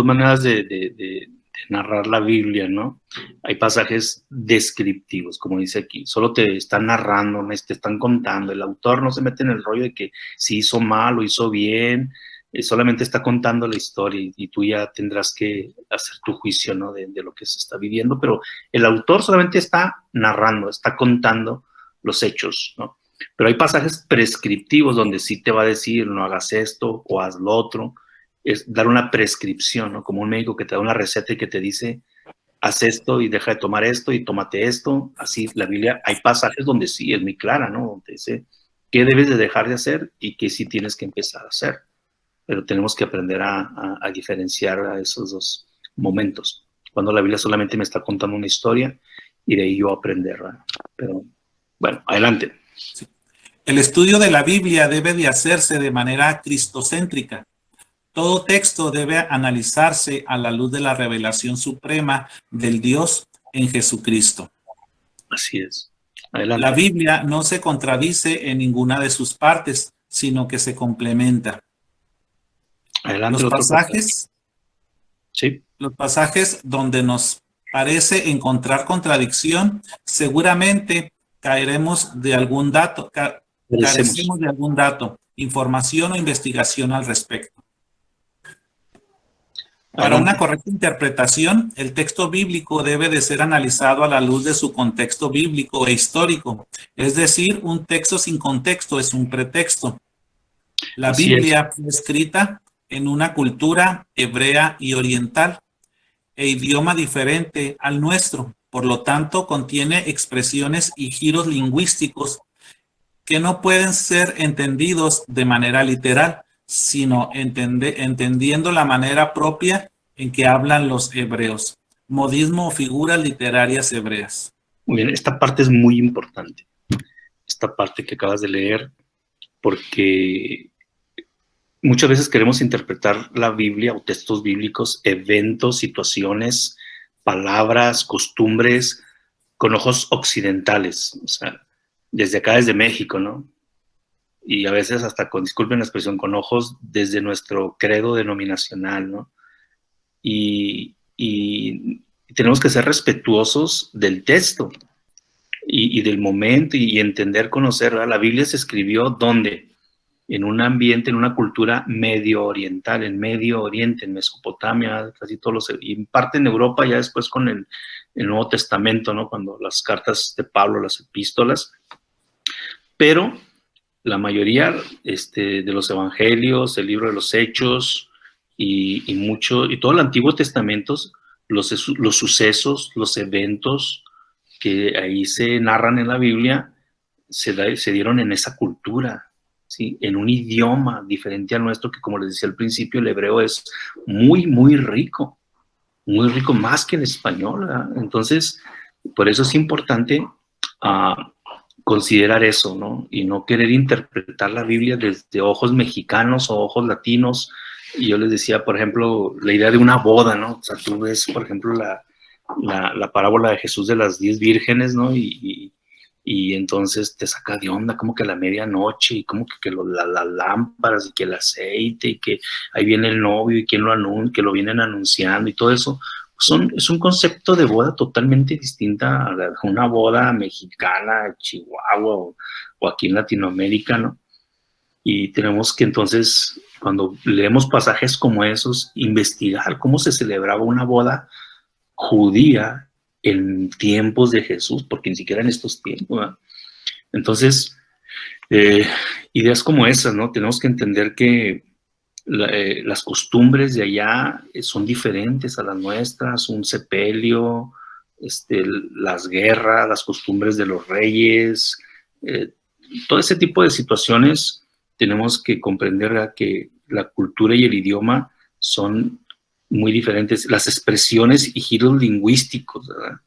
maneras de narrar la Biblia, ¿no? Hay pasajes descriptivos, como dice aquí, solo te están narrando, te están contando, el autor no se mete en el rollo de que si hizo mal o hizo bien, solamente está contando la historia y tú ya tendrás que hacer tu juicio, ¿no? De lo que se está viviendo, pero el autor solamente está narrando, está contando los hechos, ¿no? Pero hay pasajes prescriptivos donde sí te va a decir, no hagas esto o haz lo otro, es dar una prescripción, ¿no? Como un médico que te da una receta y que te dice, haz esto y deja de tomar esto y tómate esto. Así, la Biblia, hay pasajes donde sí es muy clara, ¿no? Donde dice qué debes de dejar de hacer y qué sí tienes que empezar a hacer. Pero tenemos que aprender a diferenciar a esos dos momentos. Cuando la Biblia solamente me está contando una historia y de ahí yo aprender, ¿verdad? Pero, bueno, adelante. Sí. El estudio de la Biblia debe de hacerse de manera cristocéntrica. Todo texto debe analizarse a la luz de la revelación suprema del Dios en Jesucristo. Así es. Adelante. La Biblia no se contradice en ninguna de sus partes, sino que se complementa. Adelante. Los pasajes donde nos parece encontrar contradicción, seguramente carecemos de algún dato, información o investigación al respecto. Para una correcta interpretación, el texto bíblico debe de ser analizado a la luz de su contexto bíblico e histórico. Es decir, un texto sin contexto es un pretexto. La Biblia fue escrita en una cultura hebrea y oriental e idioma diferente al nuestro. Por lo tanto, contiene expresiones y giros lingüísticos que no pueden ser entendidos de manera literal, sino entendiendo la manera propia en que hablan los hebreos. Modismo o figuras literarias hebreas. Muy bien, esta parte es muy importante. Esta parte que acabas de leer, porque muchas veces queremos interpretar la Biblia o textos bíblicos, eventos, situaciones, palabras, costumbres, con ojos occidentales, o sea, desde acá, desde México, ¿no? Y a veces hasta disculpen la expresión, con ojos desde nuestro credo denominacional, ¿no? Y tenemos que ser respetuosos del texto y del momento y entender, conocer, ¿verdad? La Biblia se escribió ¿dónde? En un ambiente, en una cultura medio oriental, en Medio Oriente, en Mesopotamia, casi todos y en parte en Europa, ya después con el Nuevo Testamento, ¿no? Cuando las cartas de Pablo, las epístolas, pero la mayoría de los evangelios, el libro de los Hechos y todo el Antiguo Testamento, los sucesos, los eventos que ahí se narran en la Biblia, se dieron en esa cultura, ¿sí? En un idioma diferente al nuestro, que como les decía al principio, el hebreo es muy, muy rico más que el español, ¿verdad? Entonces, por eso es importante considerar eso, ¿no? Y no querer interpretar la Biblia desde ojos mexicanos o ojos latinos. Y yo les decía, por ejemplo, la idea de una boda, ¿no? O sea, tú ves, por ejemplo, la parábola de Jesús de las 10 vírgenes, ¿no? Y y entonces te saca de onda, como que a la medianoche, y como que las lámparas, y que el aceite, y que ahí viene el novio, y quién que lo vienen anunciando, y todo eso. Es un concepto de boda totalmente distinta a una boda mexicana, Chihuahua, o aquí en Latinoamérica, ¿no? Y tenemos que entonces, cuando leemos pasajes como esos, investigar cómo se celebraba una boda judía en tiempos de Jesús, porque ni siquiera en estos tiempos, ¿verdad? Entonces, ideas como esas, ¿no? Tenemos que entender que las costumbres de allá son diferentes a las nuestras, un sepelio, las guerras, las costumbres de los reyes, todo ese tipo de situaciones. Tenemos que comprender, ¿verdad?, que la cultura y el idioma son muy diferentes, las expresiones y giros lingüísticos, ¿verdad?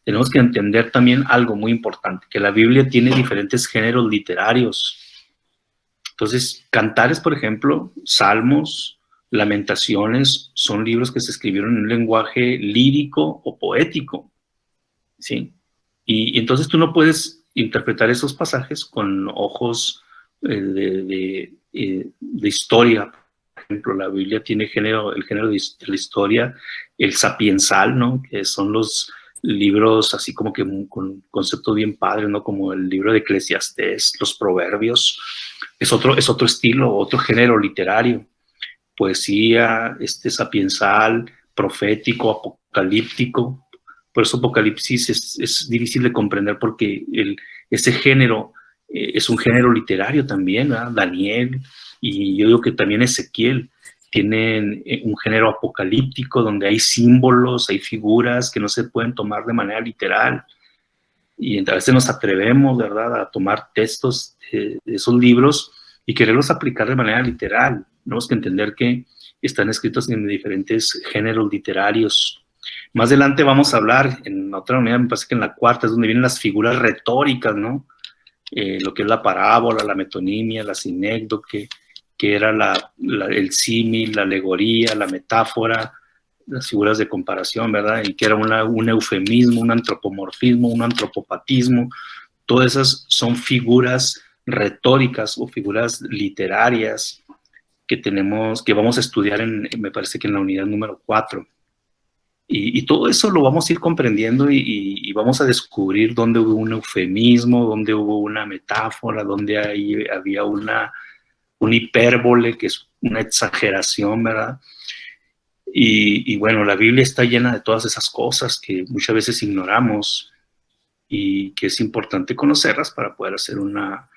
Tenemos que entender también algo muy importante, que la Biblia tiene diferentes géneros literarios. Entonces, Cantares, por ejemplo, Salmos, Lamentaciones, son libros que se escribieron en un lenguaje lírico o poético, ¿sí? Y entonces tú no puedes interpretar esos pasajes con ojos de historia. Por ejemplo, la Biblia tiene el género de la historia, el sapiensal, ¿no?, que son los libros así como que con conceptos bien padres, ¿no?, como el libro de Eclesiastés, los proverbios. Es otro estilo, otro género literario. Poesía, sapiensal, profético, apocalíptico. Por eso Apocalipsis es difícil de comprender, porque ese género es un género literario también, ¿verdad? Daniel, y yo digo que también Ezequiel tienen un género apocalíptico donde hay símbolos, hay figuras que no se pueden tomar de manera literal. Y a veces nos atrevemos, ¿verdad?, a tomar textos de esos libros y quererlos aplicar de manera literal. Tenemos que entender que están escritos en diferentes géneros literarios. Más adelante vamos a hablar, en otra unidad, me parece que en la cuarta, es donde vienen las figuras retóricas, ¿no? Lo que es la parábola, la metonimia, la sinécdoque, que era el símil, la alegoría, la metáfora, las figuras de comparación, ¿verdad? Y que era un eufemismo, un antropomorfismo, un antropopatismo. Todas esas son figuras retóricas o figuras literarias que vamos a estudiar me parece que en la unidad número 4. Y todo eso lo vamos a ir comprendiendo y vamos a descubrir dónde hubo un eufemismo, dónde hubo una metáfora, dónde había una hipérbole, que es una exageración, ¿verdad? Y bueno, la Biblia está llena de todas esas cosas que muchas veces ignoramos y que es importante conocerlas para poder hacer una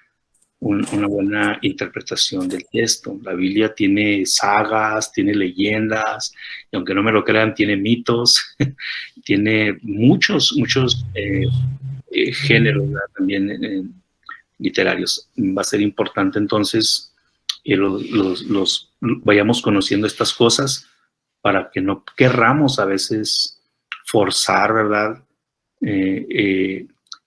buena interpretación del texto. La Biblia tiene sagas, tiene leyendas, y aunque no me lo crean, tiene mitos, tiene muchos géneros, ¿verdad?, también literarios. Va a ser importante entonces que los vayamos conociendo estas cosas para que no querramos a veces forzar, ¿verdad?,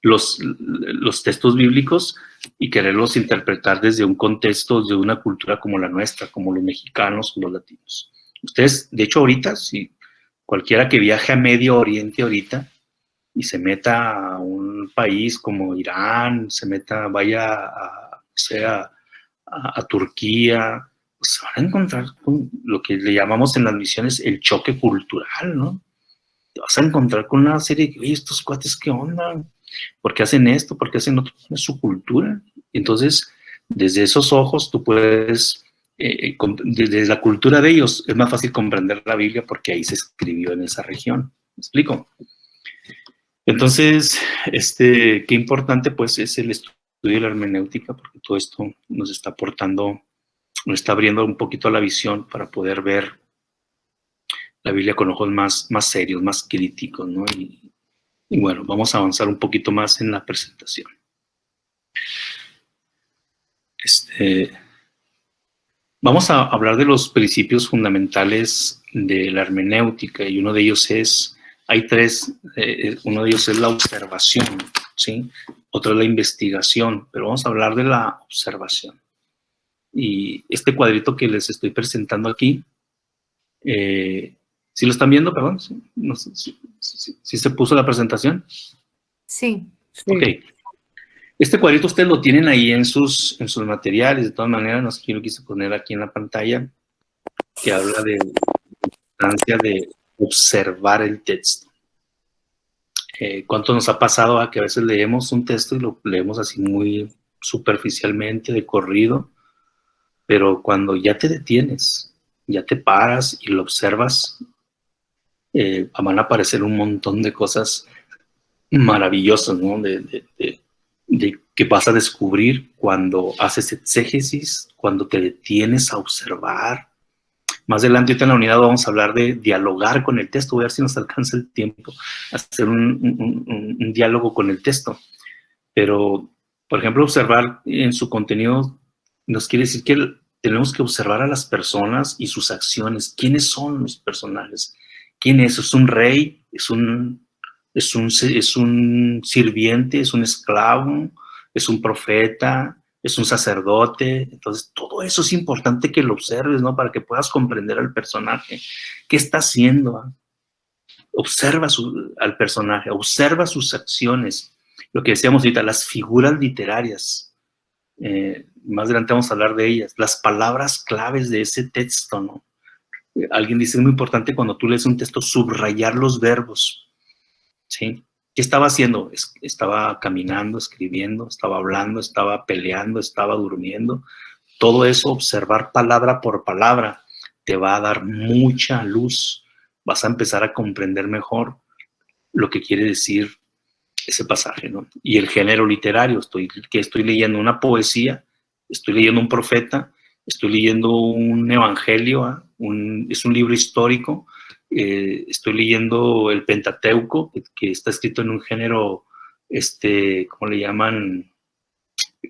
los textos bíblicos y quererlos interpretar desde un contexto, de una cultura como la nuestra, como los mexicanos o los latinos. Ustedes, de hecho, ahorita, si cualquiera que viaje a Medio Oriente ahorita y se meta a un país como Irán, vaya a Turquía, pues se van a encontrar con lo que le llamamos en las misiones el choque cultural, ¿no? Te vas a encontrar con una serie de, oye, estos cuates, ¿qué onda? ¿Por qué hacen esto? ¿Por qué hacen otro? Es su cultura. Entonces, desde esos ojos tú puedes, desde la cultura de ellos, es más fácil comprender la Biblia porque ahí se escribió en esa región. ¿Me explico? Entonces, qué importante pues es el estudio de la hermenéutica, porque todo esto nos está aportando, nos está abriendo un poquito la visión para poder ver la Biblia con ojos más serios, más críticos, ¿no? Y bueno, vamos a avanzar un poquito más en la presentación. Vamos a hablar de los principios fundamentales de la hermenéutica, y uno de ellos hay tres, uno de ellos es la observación, ¿sí? Otro es la investigación, pero vamos a hablar de la observación. Y este cuadrito que les estoy presentando aquí, ¿sí lo están viendo? Perdón, ¿sí? No sé, ¿sí se puso la presentación? Sí. Ok. Este cuadrito ustedes lo tienen ahí en sus materiales. De todas maneras, no sé quién lo quise poner aquí en la pantalla, que habla de la importancia de observar el texto. ¿Cuánto nos ha pasado a que a veces leemos un texto y lo leemos así muy superficialmente, de corrido, pero cuando ya te detienes, ya te paras y lo observas, van a aparecer un montón de cosas maravillosas, ¿no? De que vas a descubrir cuando haces exégesis, cuando te detienes a observar. Más adelante, ahorita en la unidad, vamos a hablar de dialogar con el texto. Voy a ver si nos alcanza el tiempo a hacer un diálogo con el texto. Pero, por ejemplo, observar en su contenido nos quiere decir que tenemos que observar a las personas y sus acciones. ¿Quiénes son los personajes? ¿Quién es? ¿Es un rey? ¿Es un sirviente? ¿Es un esclavo? ¿Es un profeta? ¿Es un sacerdote? Entonces, todo eso es importante que lo observes, ¿no? Para que puedas comprender al personaje. ¿Qué está haciendo? Observa al personaje, observa sus acciones. Lo que decíamos ahorita, las figuras literarias. Más adelante vamos a hablar de ellas. Las palabras claves de ese texto, ¿no? Alguien dice, es muy importante cuando tú lees un texto, subrayar los verbos, ¿sí? ¿Qué estaba haciendo? Estaba caminando, escribiendo, estaba hablando, estaba peleando, estaba durmiendo. Todo eso, observar palabra por palabra, te va a dar mucha luz. Vas a empezar a comprender mejor lo que quiere decir ese pasaje, ¿no? Y el género literario, estoy leyendo una poesía, estoy leyendo un profeta, estoy leyendo un evangelio, es un libro histórico, estoy leyendo el Pentateuco, que está escrito en un género, ¿cómo le llaman?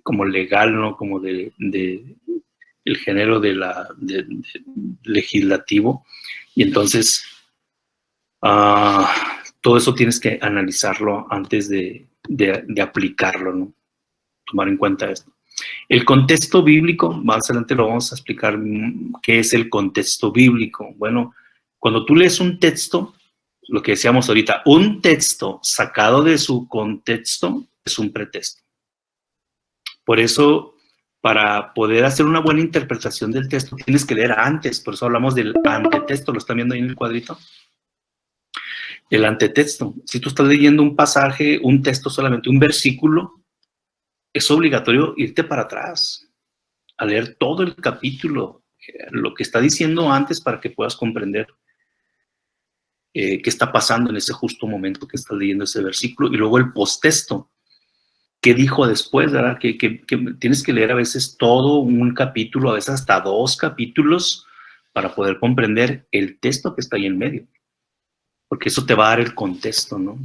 Como legal, ¿no? Como el género legislativo. Y entonces, todo eso tienes que analizarlo antes de aplicarlo, ¿no? Tomar en cuenta esto. El contexto bíblico, más adelante lo vamos a explicar qué es el contexto bíblico. Bueno, cuando tú lees un texto, lo que decíamos ahorita, un texto sacado de su contexto es un pretexto. Por eso, para poder hacer una buena interpretación del texto, tienes que leer antes. Por eso hablamos del antetexto, ¿lo están viendo ahí en el cuadrito? El antetexto. Si tú estás leyendo un pasaje, un texto solamente, un versículo, es obligatorio irte para atrás, a leer todo el capítulo, lo que está diciendo antes para que puedas comprender qué está pasando en ese justo momento que estás leyendo ese versículo. Y luego el posttexto, qué dijo después, ¿verdad? Que tienes que leer a veces todo un capítulo, a veces hasta 2 capítulos, para poder comprender el texto que está ahí en medio. Porque eso te va a dar el contexto, ¿no?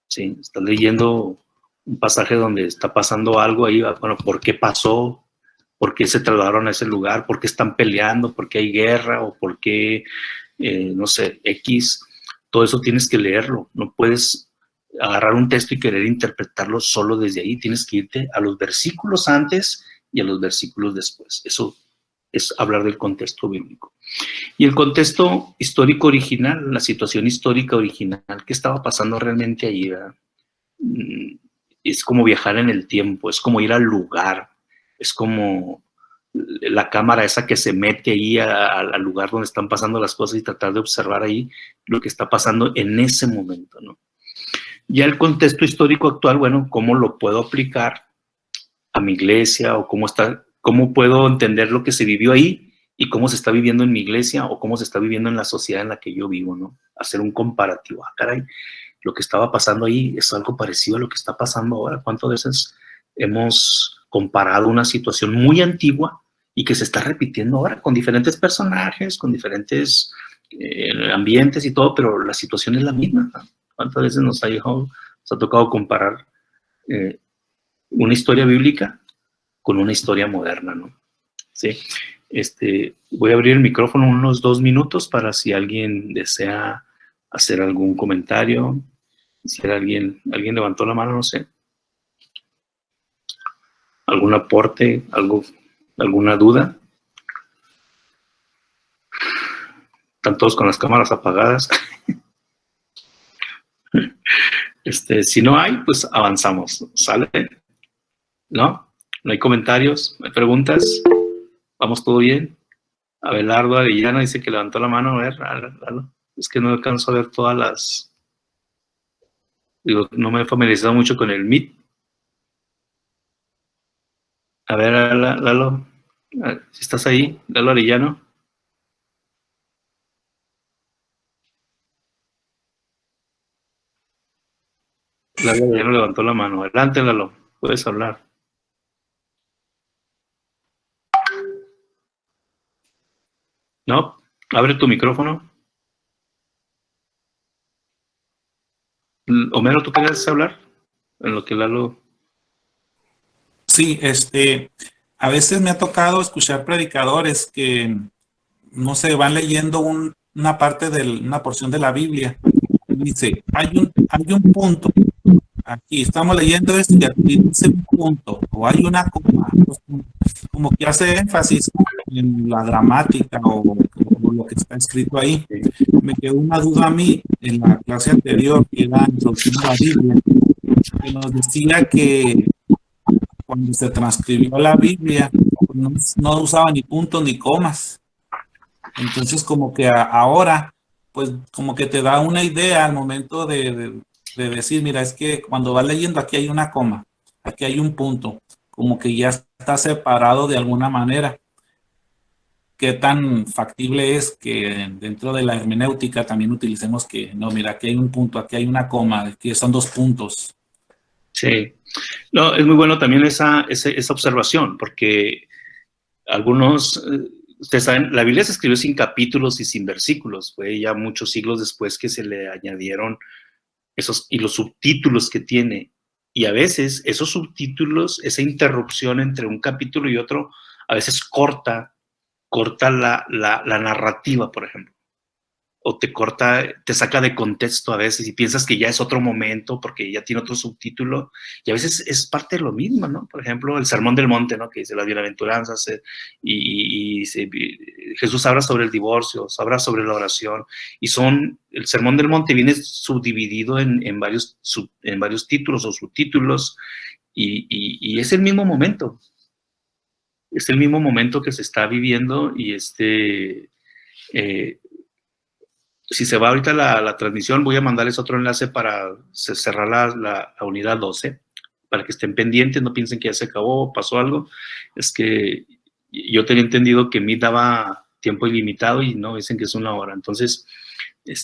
Sí, estás leyendo un pasaje donde está pasando algo ahí, bueno, ¿por qué pasó? ¿Por qué se trasladaron a ese lugar? ¿Por qué están peleando? ¿Por qué hay guerra? ¿O por qué, no sé, X? Todo eso tienes que leerlo. No puedes agarrar un texto y querer interpretarlo solo desde ahí. Tienes que irte a los versículos antes y a los versículos después. Eso es hablar del contexto bíblico. Y el contexto histórico original, la situación histórica original, ¿qué estaba pasando realmente allí, verdad? Es como viajar en el tiempo, es como ir al lugar, es como la cámara esa que se mete ahí al lugar donde están pasando las cosas y tratar de observar ahí lo que está pasando en ese momento, ¿no? Ya el contexto histórico actual, bueno, ¿cómo lo puedo aplicar a mi iglesia? O cómo puedo entender lo que se vivió ahí y cómo se está viviendo en mi iglesia o cómo se está viviendo en la sociedad en la que yo vivo, ¿no? Hacer un comparativo. Caray, lo que estaba pasando ahí es algo parecido a lo que está pasando ahora. ¿Cuántas veces hemos comparado una situación muy antigua y que se está repitiendo ahora con diferentes personajes, con diferentes ambientes y todo, pero la situación es la misma, ¿no? ¿Cuántas veces nos ha tocado comparar una historia bíblica con una historia moderna, ¿no? Sí. Voy a abrir el micrófono unos 2 minutos para si alguien desea hacer algún comentario. Si alguien levantó la mano, no sé. ¿Algún aporte? ¿Alguna duda? Están todos con las cámaras apagadas. Si no hay, pues avanzamos, ¿sale? ¿No? ¿No hay comentarios? ¿No hay preguntas? ¿Vamos todo bien? Abelardo Arellano dice que levantó la mano. A ver, Lalo. Es que no alcanzo a ver todas las... Digo, no me he familiarizado mucho con el Meet. A ver, Lalo, si estás ahí, Lalo Arellano. Lalo Arellano levantó la mano. Adelante, Lalo, puedes hablar. ¿No? Abre tu micrófono. Homero, ¿tú querías hablar? En lo que Lalo... Sí, a veces me ha tocado escuchar predicadores que, no sé, van leyendo una parte una porción de la Biblia. Dice, hay un punto. Aquí estamos leyendo esto y aquí dice un punto, o hay una coma, como que hace énfasis en la gramática o lo que está escrito ahí. Me quedó una duda a mí en la clase anterior, que era introducción a la Biblia, que nos decía que cuando se transcribió la Biblia, no usaba ni puntos ni comas. Entonces, como que ahora, pues, como que te da una idea al momento de decir, mira, es que cuando vas leyendo aquí hay una coma, aquí hay un punto, como que ya está separado de alguna manera. ¿Qué tan factible es que dentro de la hermenéutica también utilicemos que, no, mira, aquí hay un punto, aquí hay una coma, aquí son 2 puntos? Sí. No, es muy bueno también esa observación, porque algunos, ustedes saben, la Biblia se escribió sin capítulos y sin versículos. Fue ya muchos siglos después que se le añadieron esos y los subtítulos que tiene. Y a veces esos subtítulos, esa interrupción entre un capítulo y otro, a veces corta la narrativa, por ejemplo. O te saca de contexto a veces y piensas que ya es otro momento porque ya tiene otro subtítulo, y a veces es parte de lo mismo, ¿no? Por ejemplo, el Sermón del Monte, ¿no? Que dice las bienaventuranzas, Jesús habla sobre el divorcio, habla sobre la oración, y el Sermón del Monte viene subdividido en varios títulos o subtítulos, y es el mismo momento. Es el mismo momento que se está viviendo, y si se va ahorita la transmisión, voy a mandarles otro enlace para cerrar la unidad 12, para que estén pendientes, no piensen que ya se acabó, pasó algo. Es que yo tenía entendido que Meet daba tiempo ilimitado y no, dicen que es 1 hora. Entonces,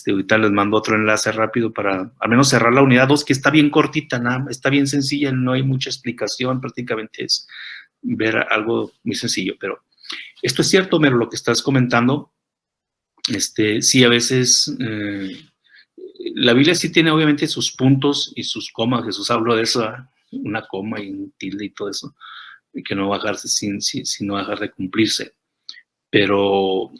ahorita les mando otro enlace rápido para al menos cerrar la unidad 2, que está bien cortita, está bien sencilla, no hay mucha explicación, prácticamente es ver algo muy sencillo. Pero esto es cierto, Mero, lo que estás comentando. Sí, a veces la Biblia sí tiene obviamente sus puntos y sus comas. Jesús habló de eso, una coma y un tilde y todo eso, y que no va a dejarse sin no dejar de cumplirse. Pero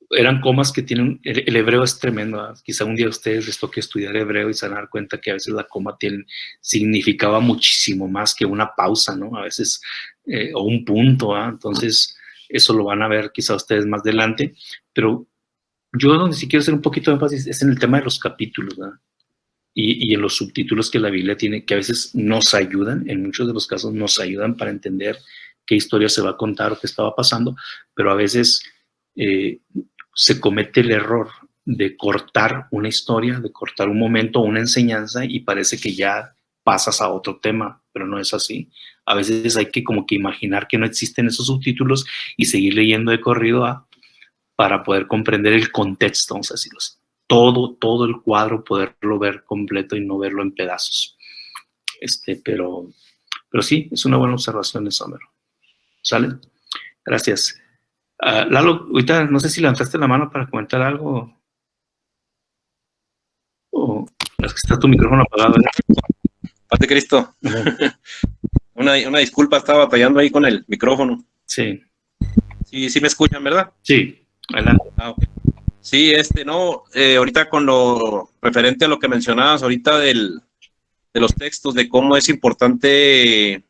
eran comas que tienen, el hebreo es tremendo, ¿eh? Quizá un día a ustedes les toque estudiar hebreo y se van a dar cuenta que a veces la coma significaba muchísimo más que una pausa, ¿no? A veces, o un punto, ¿eh? Entonces, eso lo van a ver quizá ustedes más adelante, pero yo donde sí quiero hacer un poquito de énfasis es en el tema de los capítulos, ¿verdad? Y en los subtítulos que la Biblia tiene, que a veces nos ayudan, en muchos de los casos nos ayudan para entender qué historia se va a contar o qué estaba pasando, pero a veces se comete el error de cortar una historia, de cortar un momento, una enseñanza, y parece que ya pasas a otro tema, pero no es así. A veces hay que como que imaginar que no existen esos subtítulos y seguir leyendo de corrido para poder comprender el contexto, vamos a decirlo así. Todo el cuadro, poderlo ver completo y no verlo en pedazos. Pero sí, es una buena observación eso, Homero. ¿Sale? Gracias. Lalo, ahorita no sé si levantaste la mano para comentar algo o es que está tu micrófono apagado, ¿verdad? Paz de Cristo. Una disculpa, estaba batallando ahí con el micrófono. Sí. Sí me escuchan, ¿verdad? Sí, adelante. Okay. Sí, ahorita con lo referente a lo que mencionabas ahorita de los textos, de cómo es importante,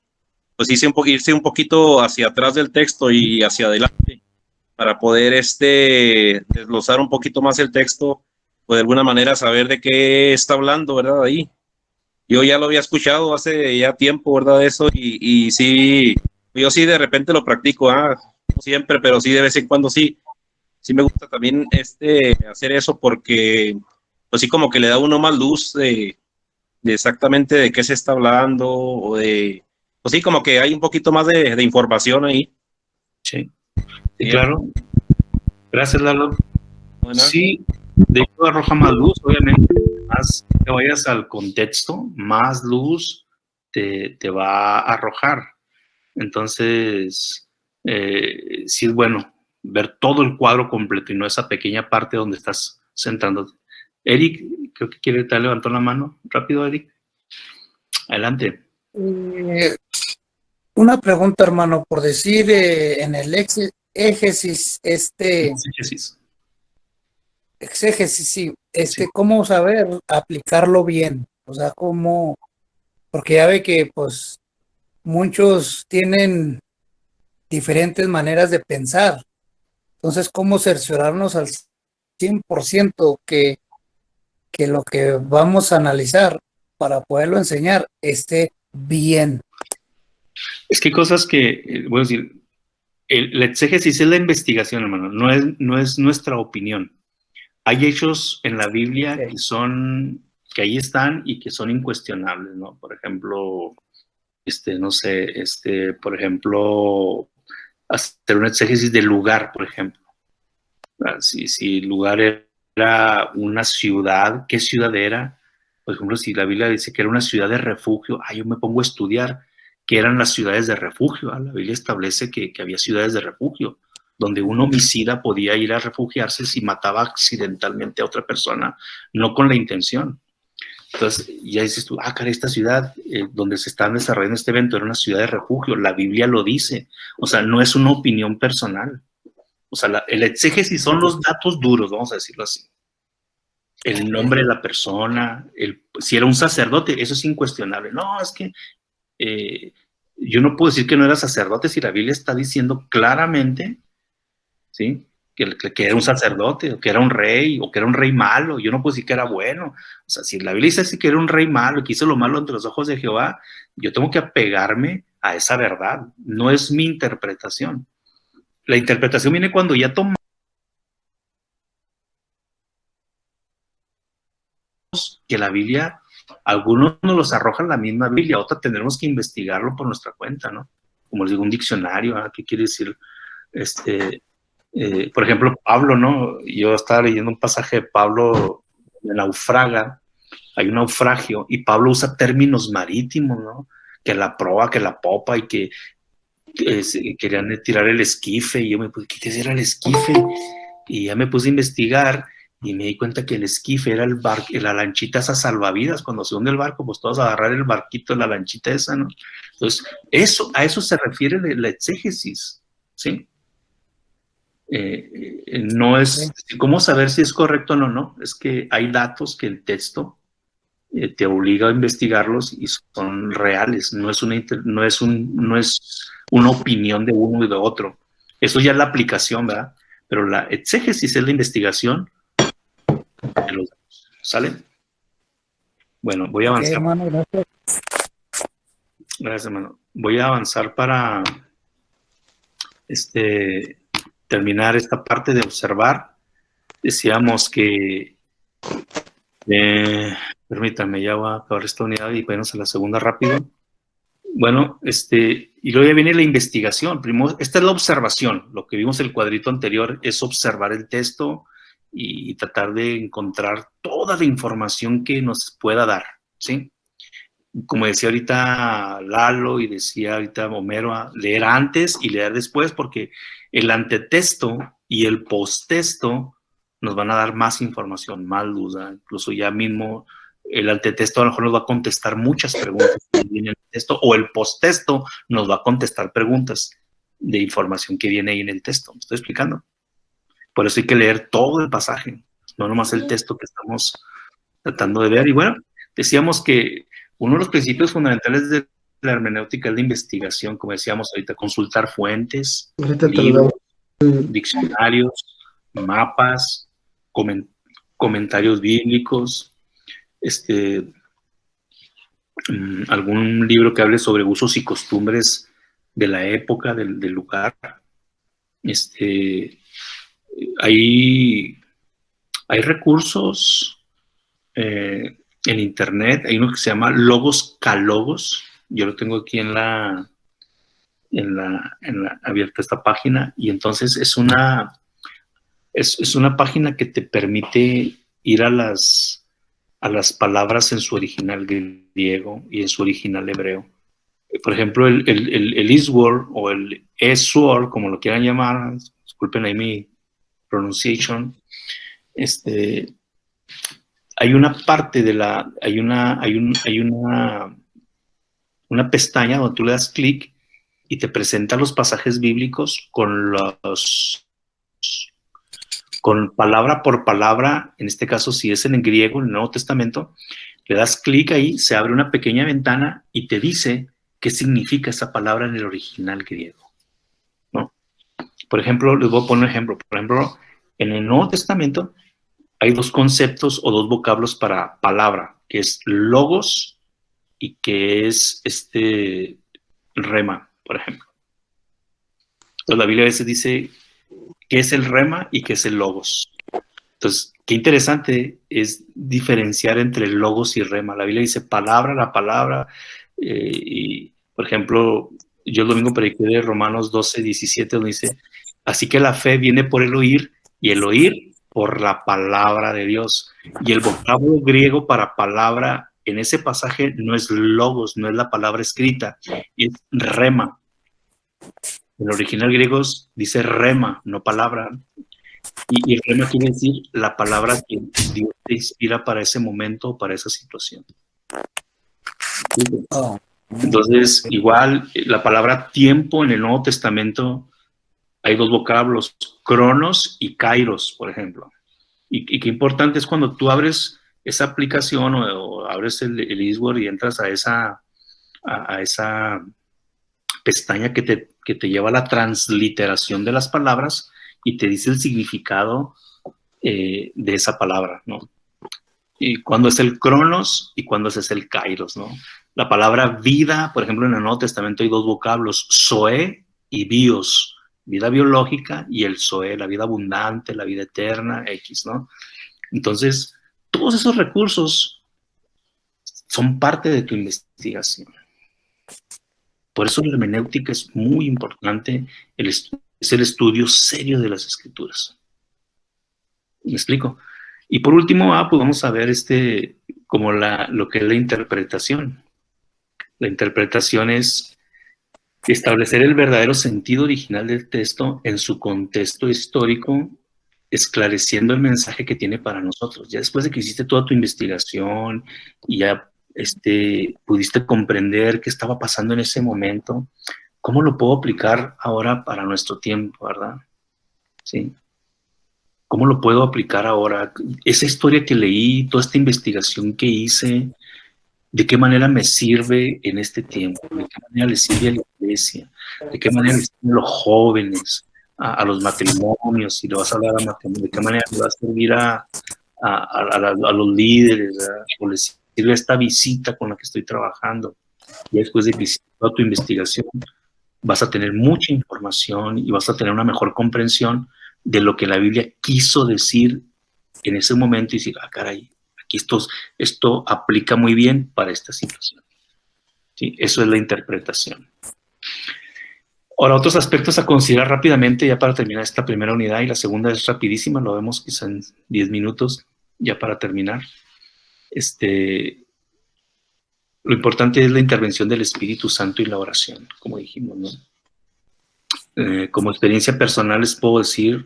pues irse un poquito hacia atrás del texto y hacia adelante para poder desglosar un poquito más el texto, o de alguna manera saber de qué está hablando, ¿verdad? Ahí. yo ya lo había escuchado hace ya tiempo, ¿verdad? Eso, y sí, yo sí de repente lo practico, no siempre, pero sí de vez en cuando sí. Sí me gusta también hacer eso porque, pues sí, como que le da a uno más luz de exactamente de qué se está hablando, o de, pues sí, como que hay un poquito más de información ahí. Sí, sí, claro. Gracias, Lalo. Bueno. Sí, de hecho arroja más luz, obviamente. Más que vayas al contexto, más luz te va a arrojar. Entonces, sí es bueno ver todo el cuadro completo y no esa pequeña parte donde estás centrándote. Eric, creo que te levantó la mano. Rápido, Eric. Adelante. Una pregunta, hermano, por decir en el exégesis, sí, Sí. ¿cómo saber aplicarlo bien? O sea, ¿cómo? Porque ya ve que, pues, muchos tienen diferentes maneras de pensar. Entonces, ¿cómo cerciorarnos al 100% que lo que vamos a analizar para poderlo enseñar esté bien? Es que hay cosas que, voy a decir, la exégesis es la investigación, hermano, no es nuestra opinión. Hay hechos en la Biblia que ahí están y que son incuestionables, ¿no? Por ejemplo, no sé, por ejemplo, hacer una exégesis del lugar, por ejemplo. Si el lugar era una ciudad, ¿qué ciudad era? Por ejemplo, si la Biblia dice que era una ciudad de refugio, yo me pongo a estudiar qué eran las ciudades de refugio. La Biblia establece que había ciudades de refugio, donde un homicida podía ir a refugiarse si mataba accidentalmente a otra persona, no con la intención. Entonces, ya dices tú, caray, esta ciudad donde se está desarrollando este evento era una ciudad de refugio, la Biblia lo dice, o sea, no es una opinión personal. O sea, el exégesis son los datos duros, vamos a decirlo así. El nombre de la persona, si era un sacerdote, eso es incuestionable. No, es que yo no puedo decir que no era sacerdote si la Biblia está diciendo claramente, ¿sí? Que era un sacerdote, o que era un rey, o que era un rey malo. Yo no puedo decir que era bueno. O sea, si la Biblia dice que era un rey malo y que hizo lo malo ante los ojos de Jehová, yo tengo que apegarme a esa verdad. No es mi interpretación. La interpretación viene cuando ya tomamos que la Biblia, algunos nos los arrojan la misma Biblia, otros tendremos que investigarlo por nuestra cuenta, ¿no? Como les digo, un diccionario, ¿qué quiere decir? Por ejemplo, Pablo, ¿no? Yo estaba leyendo un pasaje de Pablo de naufraga, hay un naufragio, y Pablo usa términos marítimos, ¿no? Que la proa, que la popa, y que querían tirar el esquife, y yo me puse, ¿qué era el esquife? Y ya me puse a investigar, y me di cuenta que el esquife era la lanchita esa salvavidas. Cuando se hunde el barco, pues todos a agarrar el barquito, la lanchita esa, ¿no? Entonces, a eso se refiere la exégesis, ¿sí? No es, ¿cómo saber si es correcto o no? Es que hay datos que el texto te obliga a investigarlos y son reales, no es una opinión de uno y de otro. Eso ya es la aplicación, ¿verdad? Pero la exégesis es la investigación de los datos. ¿Sale? Bueno, voy a avanzar. Hermano, gracias. Gracias, hermano. Voy a avanzar para terminar esta parte de observar. Decíamos que permítanme, ya voy a acabar esta unidad y vamos a la segunda rápido. Bueno, y luego ya viene la investigación. Primero, esta es la observación. Lo que vimos en el cuadrito anterior es observar el texto y tratar de encontrar toda la información que nos pueda dar, ¿sí? Como decía ahorita Lalo y decía ahorita Homero, leer antes y leer después, porque el antetexto y el posttexto nos van a dar más información, más duda. Incluso ya mismo el antetexto a lo mejor nos va a contestar muchas preguntas que vienen en el texto, o el posttexto nos va a contestar preguntas de información que viene ahí en el texto. ¿Me estoy explicando? Por eso hay que leer todo el pasaje, no nomás el texto que estamos tratando de ver. Y bueno, decíamos que uno de los principios fundamentales de la hermenéutica es la investigación, como decíamos ahorita, consultar fuentes, libros, diccionarios, mapas, comentarios bíblicos, algún libro que hable sobre usos y costumbres de la época, del lugar. Hay recursos en internet. Hay uno que se llama Logos Calogos. Yo lo tengo aquí en la abierta esta página, y entonces es una página que te permite ir a las palabras en su original griego y en su original hebreo. Por ejemplo, el Isword o el Esword, como lo quieran llamar, disculpen ahí mi pronunciation, hay una parte de hay una pestaña donde tú le das clic y te presenta los pasajes bíblicos con palabra por palabra. En este caso, si es en griego, en el Nuevo Testamento, le das clic ahí, se abre una pequeña ventana y te dice qué significa esa palabra en el original griego, ¿no? Por ejemplo, les voy a poner un ejemplo. Por ejemplo, en el Nuevo Testamento hay dos conceptos o dos vocablos para palabra, que es logos y que es rema, por ejemplo. Entonces la Biblia a veces dice qué es el rema y qué es el logos. Entonces, qué interesante es diferenciar entre logos y rema. La Biblia dice palabra, la palabra, y por ejemplo, yo el domingo prediqué de Romanos 12:17, donde dice, así que la fe viene por el oír, y el oír por la palabra de Dios. Y el vocablo griego para palabra en ese pasaje no es logos, no es la palabra escrita, es rema. En el original griego dice rema, no palabra. Y el rema quiere decir la palabra que Dios te inspira para ese momento o para esa situación. Entonces, igual, la palabra tiempo en el Nuevo Testamento hay dos vocablos, cronos y kairos, por ejemplo. Y qué importante es cuando tú abres esa aplicación o abres el Isword y entras a esa pestaña que te lleva a la transliteración de las palabras y te dice el significado de esa palabra, ¿no? Y cuándo es el cronos y cuándo es el kairos, ¿no? La palabra vida, por ejemplo, en el Nuevo Testamento hay dos vocablos, zoe y bios, vida biológica, y el zoe, la vida abundante, la vida eterna, X, ¿no? Entonces, todos esos recursos son parte de tu investigación. Por eso la hermenéutica es muy importante, es el estudio serio de las Escrituras. ¿Me explico? Y por último, pues vamos a ver como lo que es la interpretación. La interpretación es establecer el verdadero sentido original del texto en su contexto histórico, esclareciendo el mensaje que tiene para nosotros. Ya después de que hiciste toda tu investigación y ya pudiste comprender qué estaba pasando en ese momento, ¿cómo lo puedo aplicar ahora para nuestro tiempo, verdad? ¿Sí? ¿Cómo lo puedo aplicar ahora? Esa historia que leí, toda esta investigación que hice, ¿de qué manera me sirve en este tiempo? ¿De qué manera le sirve a la iglesia? ¿De qué manera le sirve a los jóvenes, a los matrimonios? Si le vas a hablar a matrimonios, ¿de qué manera le va a servir a los líderes? ¿O les sirve esta visita con la que estoy trabajando? Y después de que hiciste toda tu investigación, vas a tener mucha información y vas a tener una mejor comprensión de lo que la Biblia quiso decir en ese momento y decir, caray, aquí esto aplica muy bien para esta situación. ¿Sí? Eso es la interpretación. Ahora, otros aspectos a considerar rápidamente ya para terminar esta primera unidad, y la segunda es rapidísima, lo vemos quizá en 10 minutos ya para terminar. Lo importante es la intervención del Espíritu Santo y la oración, como dijimos, ¿no? Como experiencia personal les puedo decir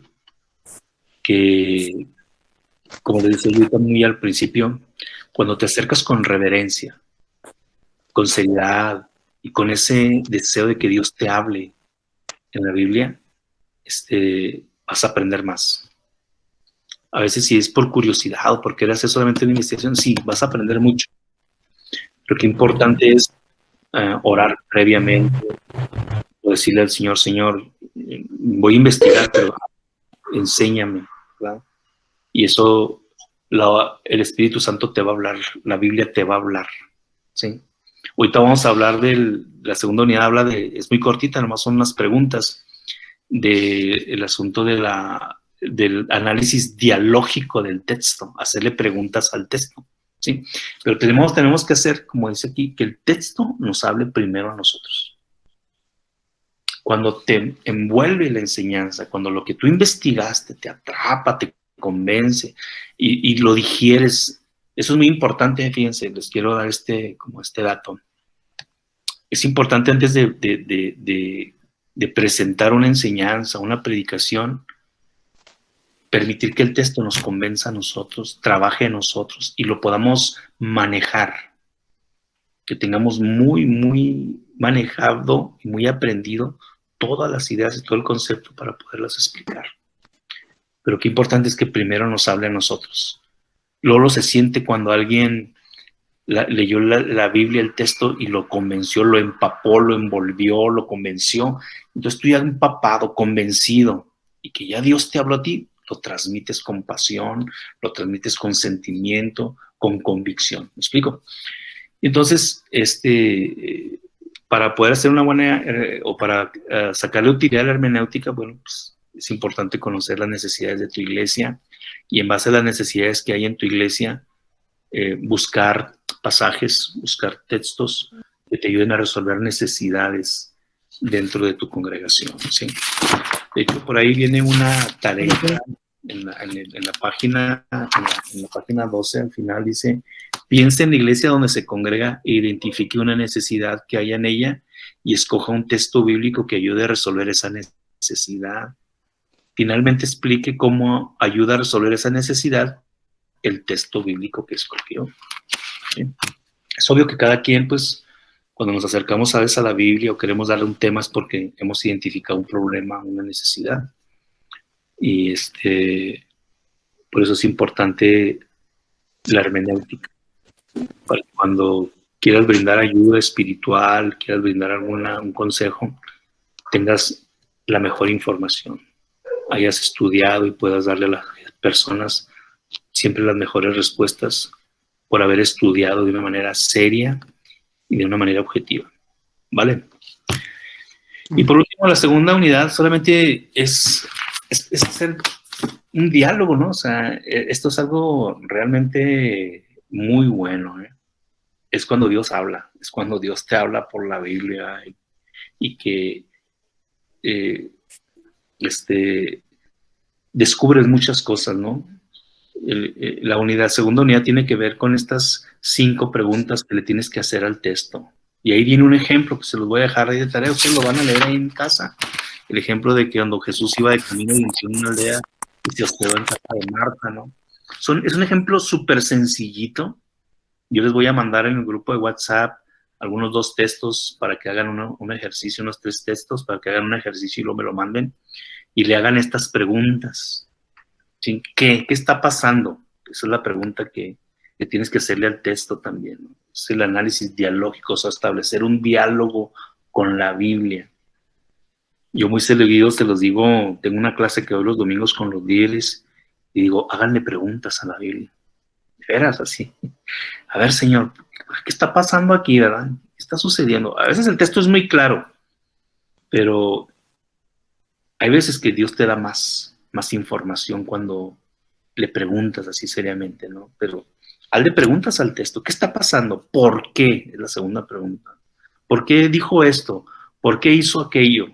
que, como les decía muy al principio, cuando te acercas con reverencia, con seriedad y con ese deseo de que Dios te hable en la Biblia, vas a aprender más. A veces si es por curiosidad o porque quieres hacer solamente una investigación, sí, vas a aprender mucho. Lo que importante es orar previamente, o decirle al Señor, Señor, voy a investigar, pero enséñame, ¿verdad? Y eso el Espíritu Santo te va a hablar, la Biblia te va a hablar, ¿sí? Ahorita vamos a hablar la segunda unidad, es muy cortita, nomás son unas preguntas del asunto del análisis dialógico del texto, hacerle preguntas al texto, ¿sí? Pero tenemos que hacer, como dice aquí, que el texto nos hable primero a nosotros. Cuando te envuelve la enseñanza, cuando lo que tú investigaste te atrapa, te convence y lo digieres, eso es muy importante, fíjense, les quiero dar este dato. Es importante antes de presentar una enseñanza, una predicación, permitir que el texto nos convenza a nosotros, trabaje en nosotros y lo podamos manejar, que tengamos muy, muy manejado y muy aprendido todas las ideas y todo el concepto para poderlas explicar. Pero qué importante es que primero nos hable a nosotros. Luego se siente cuando alguien leyó la Biblia, el texto, y lo convenció, lo empapó, lo envolvió, lo convenció. Entonces tú ya empapado, convencido, y que ya Dios te habló a ti, lo transmites con pasión, lo transmites con sentimiento, con convicción. ¿Me explico? Entonces, para poder hacer una buena, o para sacarle utilidad a la hermenéutica, bueno, pues es importante conocer las necesidades de tu iglesia, y en base a las necesidades que hay en tu iglesia, buscar pasajes, buscar textos que te ayuden a resolver necesidades dentro de tu congregación, ¿sí? De hecho, por ahí viene una tarea en la página 12, al final dice: piensa en la iglesia donde se congrega e identifique una necesidad que haya en ella y escoja un texto bíblico que ayude a resolver esa necesidad. Finalmente explique cómo ayuda a resolver esa necesidad el texto bíblico que escogió. ¿Sí? Es obvio que cada quien, pues, cuando nos acercamos a veces a la Biblia o queremos darle un tema es porque hemos identificado un problema, una necesidad. Y por eso es importante la hermenéutica. Para que cuando quieras brindar ayuda espiritual, quieras brindar un consejo, tengas la mejor información, hayas estudiado y puedas darle a las personas siempre las mejores respuestas por haber estudiado de una manera seria y de una manera objetiva, ¿vale? Y por último, la segunda unidad solamente es hacer un diálogo, ¿no? O sea, esto es algo realmente muy bueno, ¿eh? Es cuando Dios habla, es cuando Dios te habla por la Biblia y que descubres muchas cosas, ¿no? La segunda unidad tiene que ver con estas 5 preguntas que le tienes que hacer al texto. Y ahí viene un ejemplo que se los voy a dejar ahí de tarea, ustedes lo van a leer ahí en casa. El ejemplo de que cuando Jesús iba de camino y inició una aldea y se hospedó en casa de Marta, ¿no? Es un ejemplo súper sencillito. Yo les voy a mandar en el grupo de WhatsApp algunos 2 textos para que hagan un ejercicio, unos 3 textos para que hagan un ejercicio y luego me lo manden y le hagan estas preguntas. ¿Sí? ¿Qué está pasando? Esa es la pregunta que tienes que hacerle al texto también, ¿no? Es el análisis dialógico, o sea, establecer un diálogo con la Biblia. Yo muy seguido se los digo, tengo una clase que doy los domingos con los líderes y digo, háganle preguntas a la Biblia. De veras, así. A ver, Señor, ¿qué está pasando aquí, verdad? ¿Qué está sucediendo? A veces el texto es muy claro, pero hay veces que Dios te da más información cuando le preguntas así seriamente, ¿no? Pero le preguntas al texto, ¿qué está pasando? ¿Por qué? Es la segunda pregunta. ¿Por qué dijo esto? ¿Por qué hizo aquello?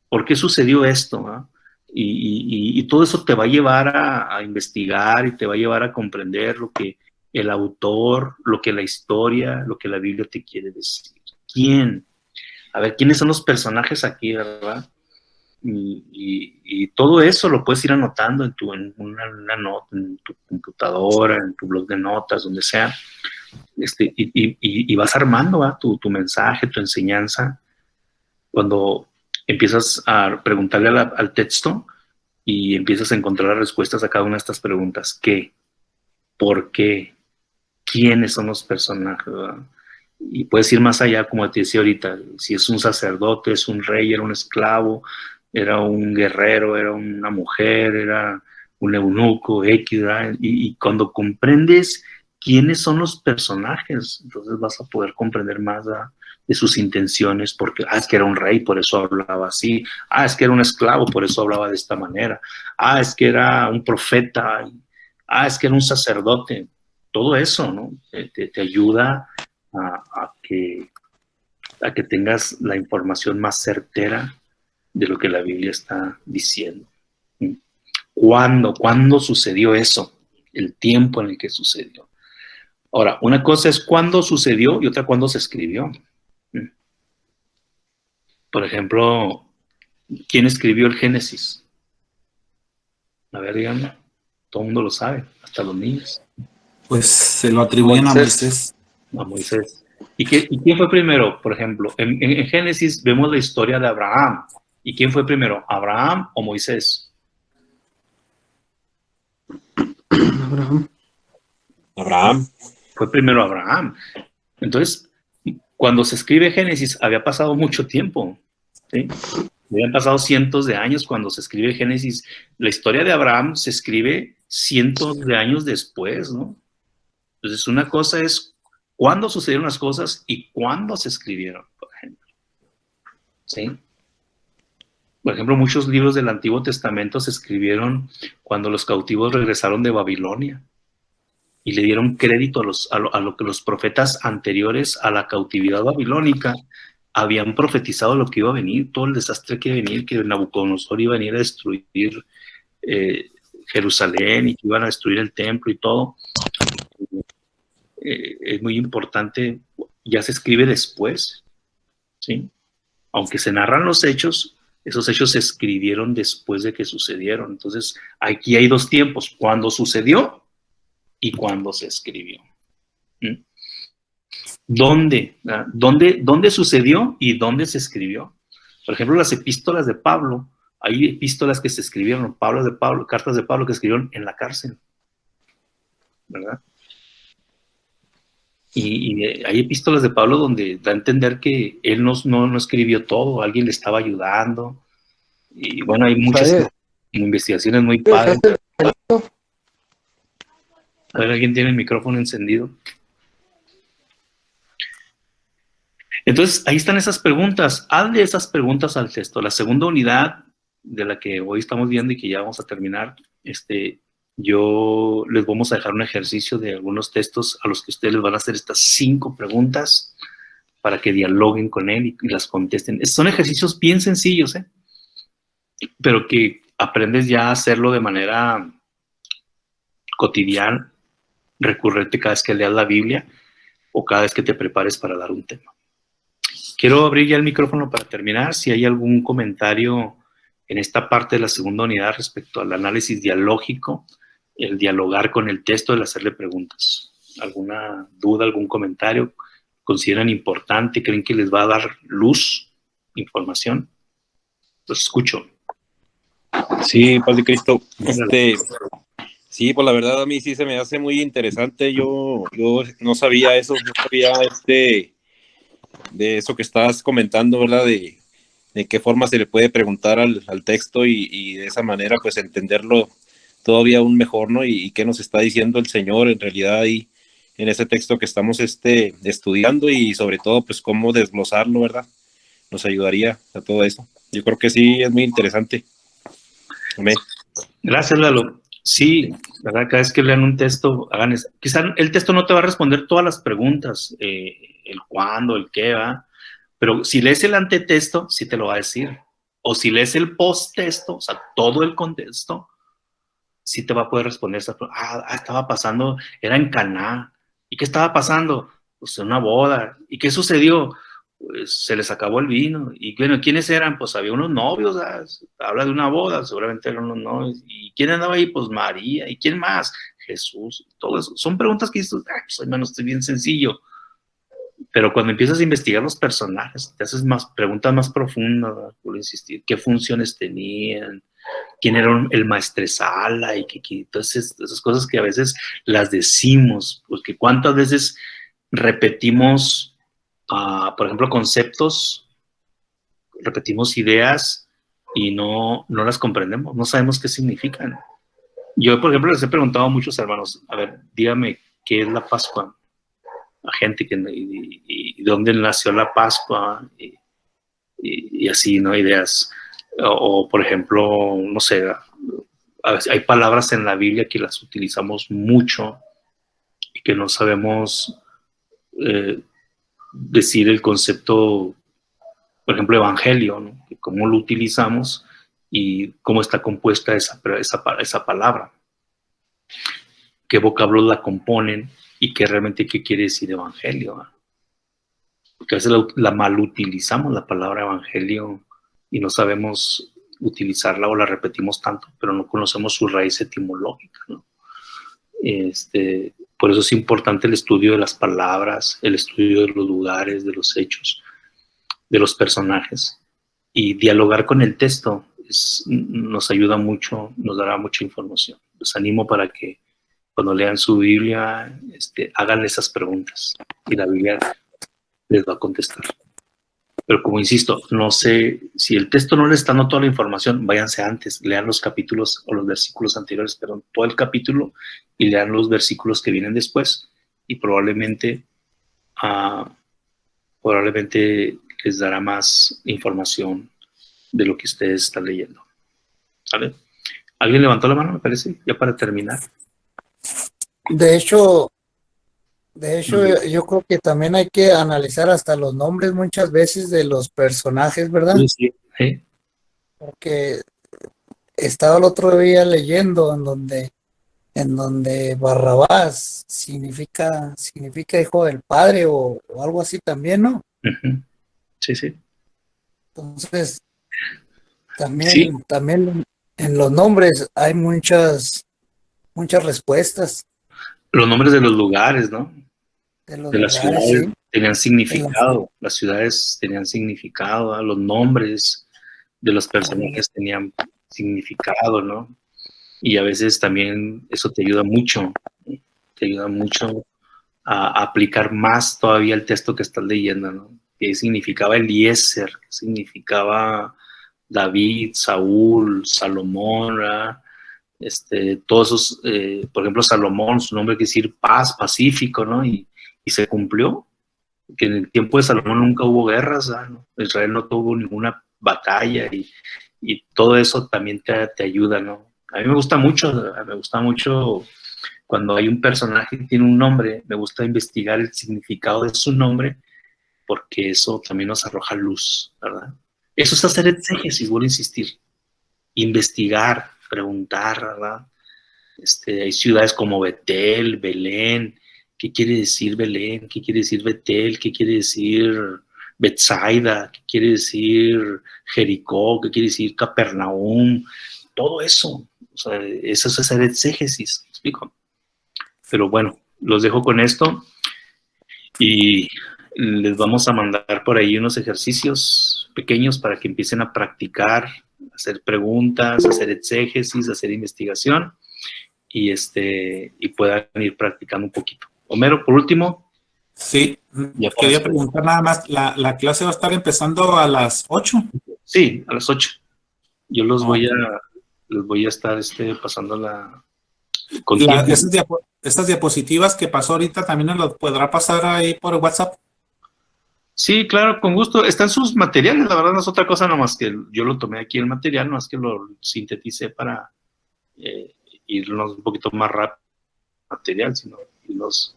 ¿Por qué sucedió esto? ¿No? Y todo eso te va a llevar a investigar y te va a llevar a comprender lo que el autor, lo que la historia, lo que la Biblia te quiere decir. ¿Quién? A ver, ¿quiénes son los personajes aquí, verdad? Y todo eso lo puedes ir anotando en una nota, en tu computadora, en tu blog de notas, donde sea, y vas armando, ¿va? Tu mensaje, tu enseñanza. Cuando empiezas a preguntarle al texto y empiezas a encontrar las respuestas a cada una de estas preguntas. ¿Qué? ¿Por qué? ¿Quiénes son los personajes? ¿Verdad? Y puedes ir más allá, como te decía ahorita, si es un sacerdote, es un rey, era un esclavo, era un guerrero, era una mujer, era un eunuco, X, ¿verdad? Y cuando comprendes quiénes son los personajes, entonces vas a poder comprender más de sus intenciones, porque, es que era un rey, por eso hablaba así, es que era un esclavo, por eso hablaba de esta manera, es que era un profeta, es que era un sacerdote, todo eso, ¿no? Te ayuda a que tengas la información más certera de lo que la Biblia está diciendo. ¿Cuándo sucedió eso? El tiempo en el que sucedió. Ahora, una cosa es cuándo sucedió y otra cuándo se escribió. Por ejemplo, ¿quién escribió el Génesis? A ver, díganme. Todo el mundo lo sabe, hasta los niños. Pues se lo atribuyen a Moisés. A Moisés. ¿Y quién fue primero? Por ejemplo, en Génesis vemos la historia de Abraham. ¿Y quién fue primero, Abraham o Moisés? Abraham. Fue primero Abraham. Entonces, cuando se escribe Génesis, había pasado mucho tiempo, ¿sí? Habían pasado cientos de años cuando se escribe Génesis. La historia de Abraham se escribe cientos de años después, ¿no? Entonces, una cosa es cuándo sucedieron las cosas y cuándo se escribieron, por ejemplo. ¿Sí? Por ejemplo, muchos libros del Antiguo Testamento se escribieron cuando los cautivos regresaron de Babilonia y le dieron crédito a lo que los profetas anteriores a la cautividad babilónica habían profetizado lo que iba a venir, todo el desastre que iba a venir, que Nabucodonosor iba a venir a destruir Jerusalén y que iban a destruir el templo y todo. Es muy importante, ya se escribe después, ¿sí? Aunque se narran los hechos, esos hechos se escribieron después de que sucedieron. Entonces, aquí hay dos tiempos, cuando sucedió y cuando se escribió. ¿Dónde sucedió y dónde se escribió? Por ejemplo, las epístolas de Pablo, hay epístolas que se escribieron, cartas de Pablo que escribieron en la cárcel, ¿verdad? Y hay epístolas de Pablo donde da a entender que él no escribió todo, alguien le estaba ayudando. Y bueno, hay muchas investigaciones muy padres. A ver, ¿alguien tiene el micrófono encendido? Entonces, ahí están esas preguntas. Hazle esas preguntas al texto. La segunda unidad de la que hoy estamos viendo y que ya vamos a terminar, yo les vamos a dejar un ejercicio de algunos textos a los que ustedes les van a hacer estas 5 preguntas para que dialoguen con él y las contesten. Son ejercicios bien sencillos, pero que aprendes ya a hacerlo de manera cotidiana, recurrente cada vez que leas la Biblia o cada vez que te prepares para dar un tema. Quiero abrir ya el micrófono para terminar. Si hay algún comentario en esta parte de la segunda unidad respecto al análisis dialógico, el dialogar con el texto, el hacerle preguntas. ¿Alguna duda, algún comentario? ¿Consideran importante? ¿Creen que les va a dar luz, información? Los escucho. Sí, Paz de Cristo. Sí, pues la verdad a mí sí se me hace muy interesante. Yo no sabía eso, no sabía de eso que estabas comentando, ¿verdad? De qué forma se le puede preguntar al texto y de esa manera pues entenderlo todavía aún mejor, ¿no? Y qué nos está diciendo el Señor en realidad ahí en ese texto que estamos estudiando y sobre todo pues cómo desglosarlo, ¿verdad? Nos ayudaría a todo eso. Yo creo que sí es muy interesante. Amén. Gracias, Lalo. Sí, ¿verdad? Cada vez que lean un texto, hagan eso. Quizá el texto no te va a responder todas las preguntas, el cuándo, el qué, ¿va? Pero si lees el antetexto, sí te lo va a decir. O si lees el posttexto, o sea, todo el contexto, sí te va a poder responder esa pregunta. Estaba pasando, era en Caná. ¿Y qué estaba pasando? Pues una boda. ¿Y qué sucedió? Pues se les acabó el vino. Y bueno, ¿quiénes eran? Pues había unos novios, ¿sabes? Habla de una boda, seguramente eran unos novios. ¿Y quién andaba ahí? Pues María. ¿Y quién más? Jesús. Todo eso. Son preguntas que dices, pues hermano, estoy bien sencillo. Pero cuando empiezas a investigar los personajes, te haces preguntas más profundas, ¿verdad? Por insistir, ¿qué funciones tenían? ¿Quién era el maestresala? Y entonces, esas cosas que a veces las decimos, porque cuántas veces repetimos, por ejemplo, conceptos, repetimos ideas y no las comprendemos, no sabemos qué significan. Yo, por ejemplo, les he preguntado a muchos hermanos, a ver, dígame, qué es la Pascua. A gente que, y dónde nació la Pascua, y así, ¿no? Ideas. O, por ejemplo, no sé, a veces hay palabras en la Biblia que las utilizamos mucho y que no sabemos decir el concepto, por ejemplo, evangelio, ¿no? Cómo lo utilizamos y cómo está compuesta esa palabra, qué vocablos la componen y qué realmente qué quiere decir evangelio, ¿no? Porque a veces la mal utilizamos la palabra evangelio y no sabemos utilizarla o la repetimos tanto, pero no conocemos su raíz etimológica, ¿no? Por eso es importante el estudio de las palabras, el estudio de los lugares, de los hechos, de los personajes. Y dialogar con el texto nos ayuda mucho, nos dará mucha información. Les animo para que cuando lean su Biblia hagan esas preguntas y la Biblia les va a contestar. Pero como insisto, no sé, si el texto no les está dando toda la información, váyanse antes, lean los capítulos o los versículos anteriores, perdón, todo el capítulo y lean los versículos que vienen después y probablemente les dará más información de lo que ustedes están leyendo. ¿Vale? ¿Alguien levantó la mano, me parece? Ya para terminar. De hecho, yo creo que también hay que analizar hasta los nombres muchas veces de los personajes, ¿verdad? Sí, sí. Porque estaba el otro día leyendo en donde Barrabás significa hijo del padre o algo así también, ¿no? Uh-huh. Sí, sí. Entonces, también en los nombres hay muchas respuestas. Los nombres de los lugares, ¿no? De las lugares, ciudades, sí. tenían significado. Las ciudades tenían significado, ¿no? Los nombres de los personajes tenían significado, ¿no? Y a veces también eso te ayuda mucho a aplicar más todavía el texto que estás leyendo, ¿no? ¿Qué significaba Eliezer? ¿Qué significaba David, Saúl, Salomón? ¿Verdad? Todos esos, por ejemplo, Salomón, su nombre quiere decir paz, pacífico, ¿no? Y se cumplió, que en el tiempo de Salomón nunca hubo guerras, ¿no? Israel no tuvo ninguna batalla y todo eso también te ayuda, ¿no? A mí me gusta mucho cuando hay un personaje que tiene un nombre, me gusta investigar el significado de su nombre, porque eso también nos arroja luz, ¿verdad? Eso es hacer exégesis, vuelvo a insistir, investigar, preguntar, ¿verdad? Hay ciudades como Betel, Belén. ¿Qué quiere decir Belén? ¿Qué quiere decir Betel? ¿Qué quiere decir Betsaida? ¿Qué quiere decir Jericó? ¿Qué quiere decir Capernaum? Todo eso. O sea, eso es hacer exégesis, ¿me explico? Pero bueno, los dejo con esto y les vamos a mandar por ahí unos ejercicios pequeños para que empiecen a practicar, hacer preguntas, hacer exégesis, hacer investigación y puedan ir practicando un poquito. Homero, por último. Sí, quería preguntar nada más, ¿la clase va a estar empezando a las 8? Sí, a las 8. Yo les voy a estar pasando estas diapositivas que pasó ahorita también nos las podrá pasar ahí por WhatsApp. Sí, claro, con gusto. Están sus materiales, la verdad no es otra cosa, nomás que yo lo tomé aquí el material, nomás que lo sinteticé para irnos un poquito más rápido material, sino los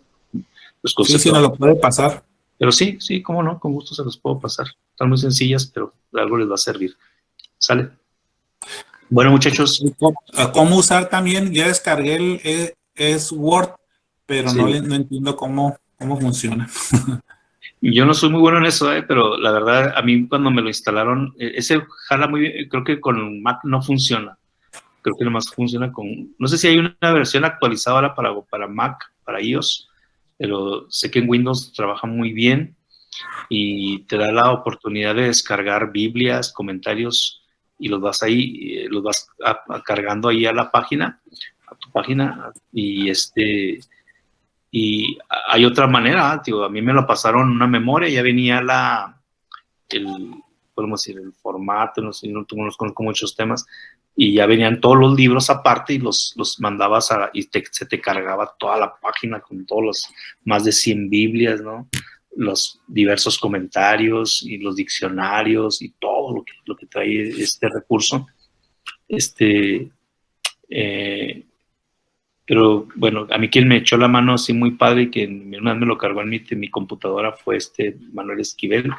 conceptos. Sí, nos lo puede pasar. Pero sí, cómo no, con gusto se los puedo pasar. Están muy sencillas, pero algo les va a servir. ¿Sale? Bueno, muchachos. ¿Cómo usar también? Ya descargué es Word, pero sí. no entiendo cómo funciona. Yo no soy muy bueno en eso, pero la verdad, a mí cuando me lo instalaron, ese jala muy bien, creo que con Mac no funciona. Creo que nomás funciona con... No sé si hay una versión actualizada ahora para Mac, para iOS, pero sé que en Windows trabaja muy bien y te da la oportunidad de descargar Biblias, comentarios, y los vas cargando ahí a tu página, y hay otra manera, tío, a mí me lo pasaron en una memoria, ya venía el formato, no sé, no conozco muchos temas, y ya venían todos los libros aparte y los mandabas se te cargaba toda la página con todos los más de 100 Biblias, ¿no? Los diversos comentarios y los diccionarios y todo lo que trae este recurso. Pero bueno, a mí quien me echó la mano así muy padre y que una vez me lo cargó en mi computadora fue Manuel Esquivel.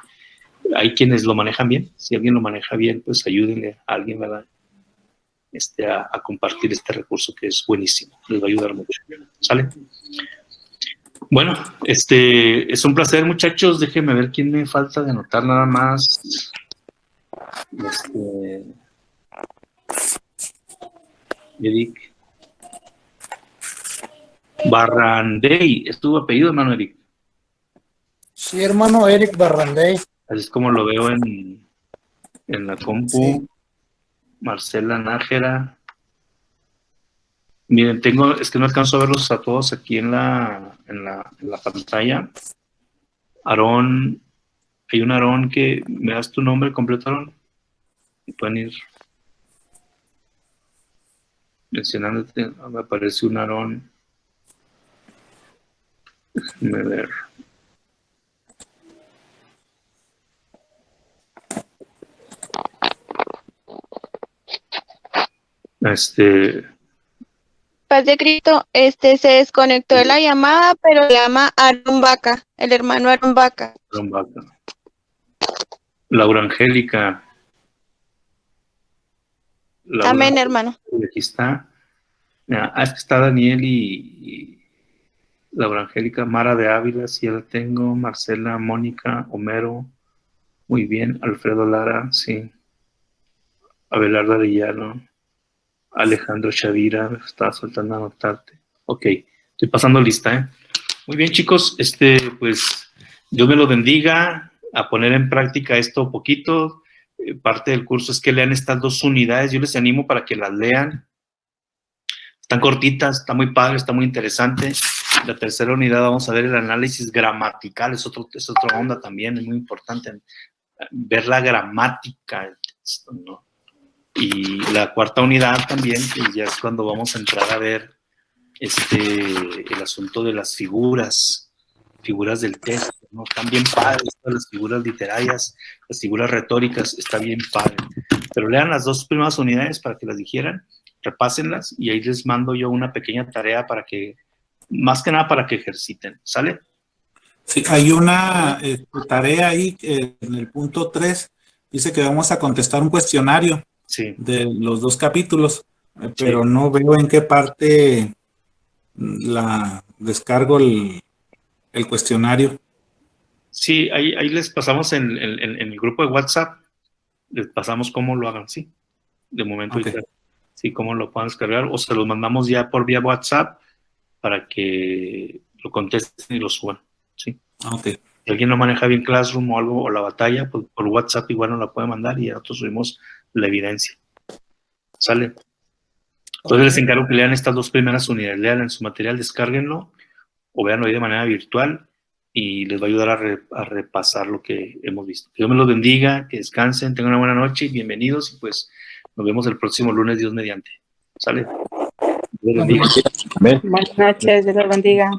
Hay quienes lo manejan bien. Si alguien lo maneja bien, pues ayúdenle a alguien, ¿verdad? A compartir este recurso que es buenísimo. Les va a ayudar mucho. ¿Sale? Bueno, es un placer, muchachos. Déjenme ver quién me falta de anotar nada más. Eric Barrandey, ¿es tu apellido, hermano Eric? Sí, hermano, Eric Barrandey. Así es como lo veo en la compu. Sí. Marcela Nájera. Miren, es que no alcanzo a verlos a todos aquí en la pantalla. Aarón, hay un Aarón que, ¿me das tu nombre completo, Aarón? Pueden ir mencionándote. Me aparece un Aarón. Déjenme ver. Paz de Cristo, se desconectó de la llamada, pero le llama Aarón Vaca, el hermano Aarón Vaca. Aarón Vaca. Laura Angélica. Laura, amén, hermano. Aquí está. Es que está Daniel y Laura Angélica, Mara de Ávila, sí ya la tengo. Marcela, Mónica, Homero. Muy bien. Alfredo Lara, sí. Abelardo Arellano. Alejandro Chavira, me estaba soltando a anotarte. Ok, estoy pasando lista, ¿eh? Muy bien, chicos, pues, Dios me lo bendiga, a poner en práctica esto poquito. Parte del curso es que lean estas 2 unidades, yo les animo para que las lean. Están cortitas, está muy padre, está muy interesante. La tercera unidad vamos a ver el análisis gramatical, es otra onda también, es muy importante ver la gramática, ¿no? Y la cuarta unidad también, que ya es cuando vamos a entrar a ver el asunto de las figuras del texto, ¿no? Están bien padres, las figuras literarias, las figuras retóricas, está bien padre. Pero lean las 2 primeras unidades para que las dijeran, repásenlas y ahí les mando yo una pequeña tarea para que, más que nada para que ejerciten, ¿sale? Sí, hay una tarea ahí en el punto 3, dice que vamos a contestar un cuestionario. Sí. De los 2 capítulos, pero sí, no veo en qué parte la descargo el cuestionario. Sí, ahí les pasamos en el grupo de WhatsApp, les pasamos cómo lo hagan, sí. De momento, okay. Sí, cómo lo puedan descargar, o se los mandamos ya por vía WhatsApp para que lo contesten y lo suban, sí. Okay. Si alguien no maneja bien Classroom o algo, o la batalla, pues por WhatsApp igual nos la puede mandar y nosotros subimos la evidencia. ¿Sale? Entonces les encargo que lean estas 2 primeras unidades, lean en su material, descárguenlo o veanlo ahí de manera virtual y les va a ayudar a repasar lo que hemos visto. Que Dios me los bendiga, que descansen, tengan una buena noche y bienvenidos y pues nos vemos el próximo lunes, Dios mediante. ¿Sale? Dios bendiga. Buenas noches, Dios los bendiga.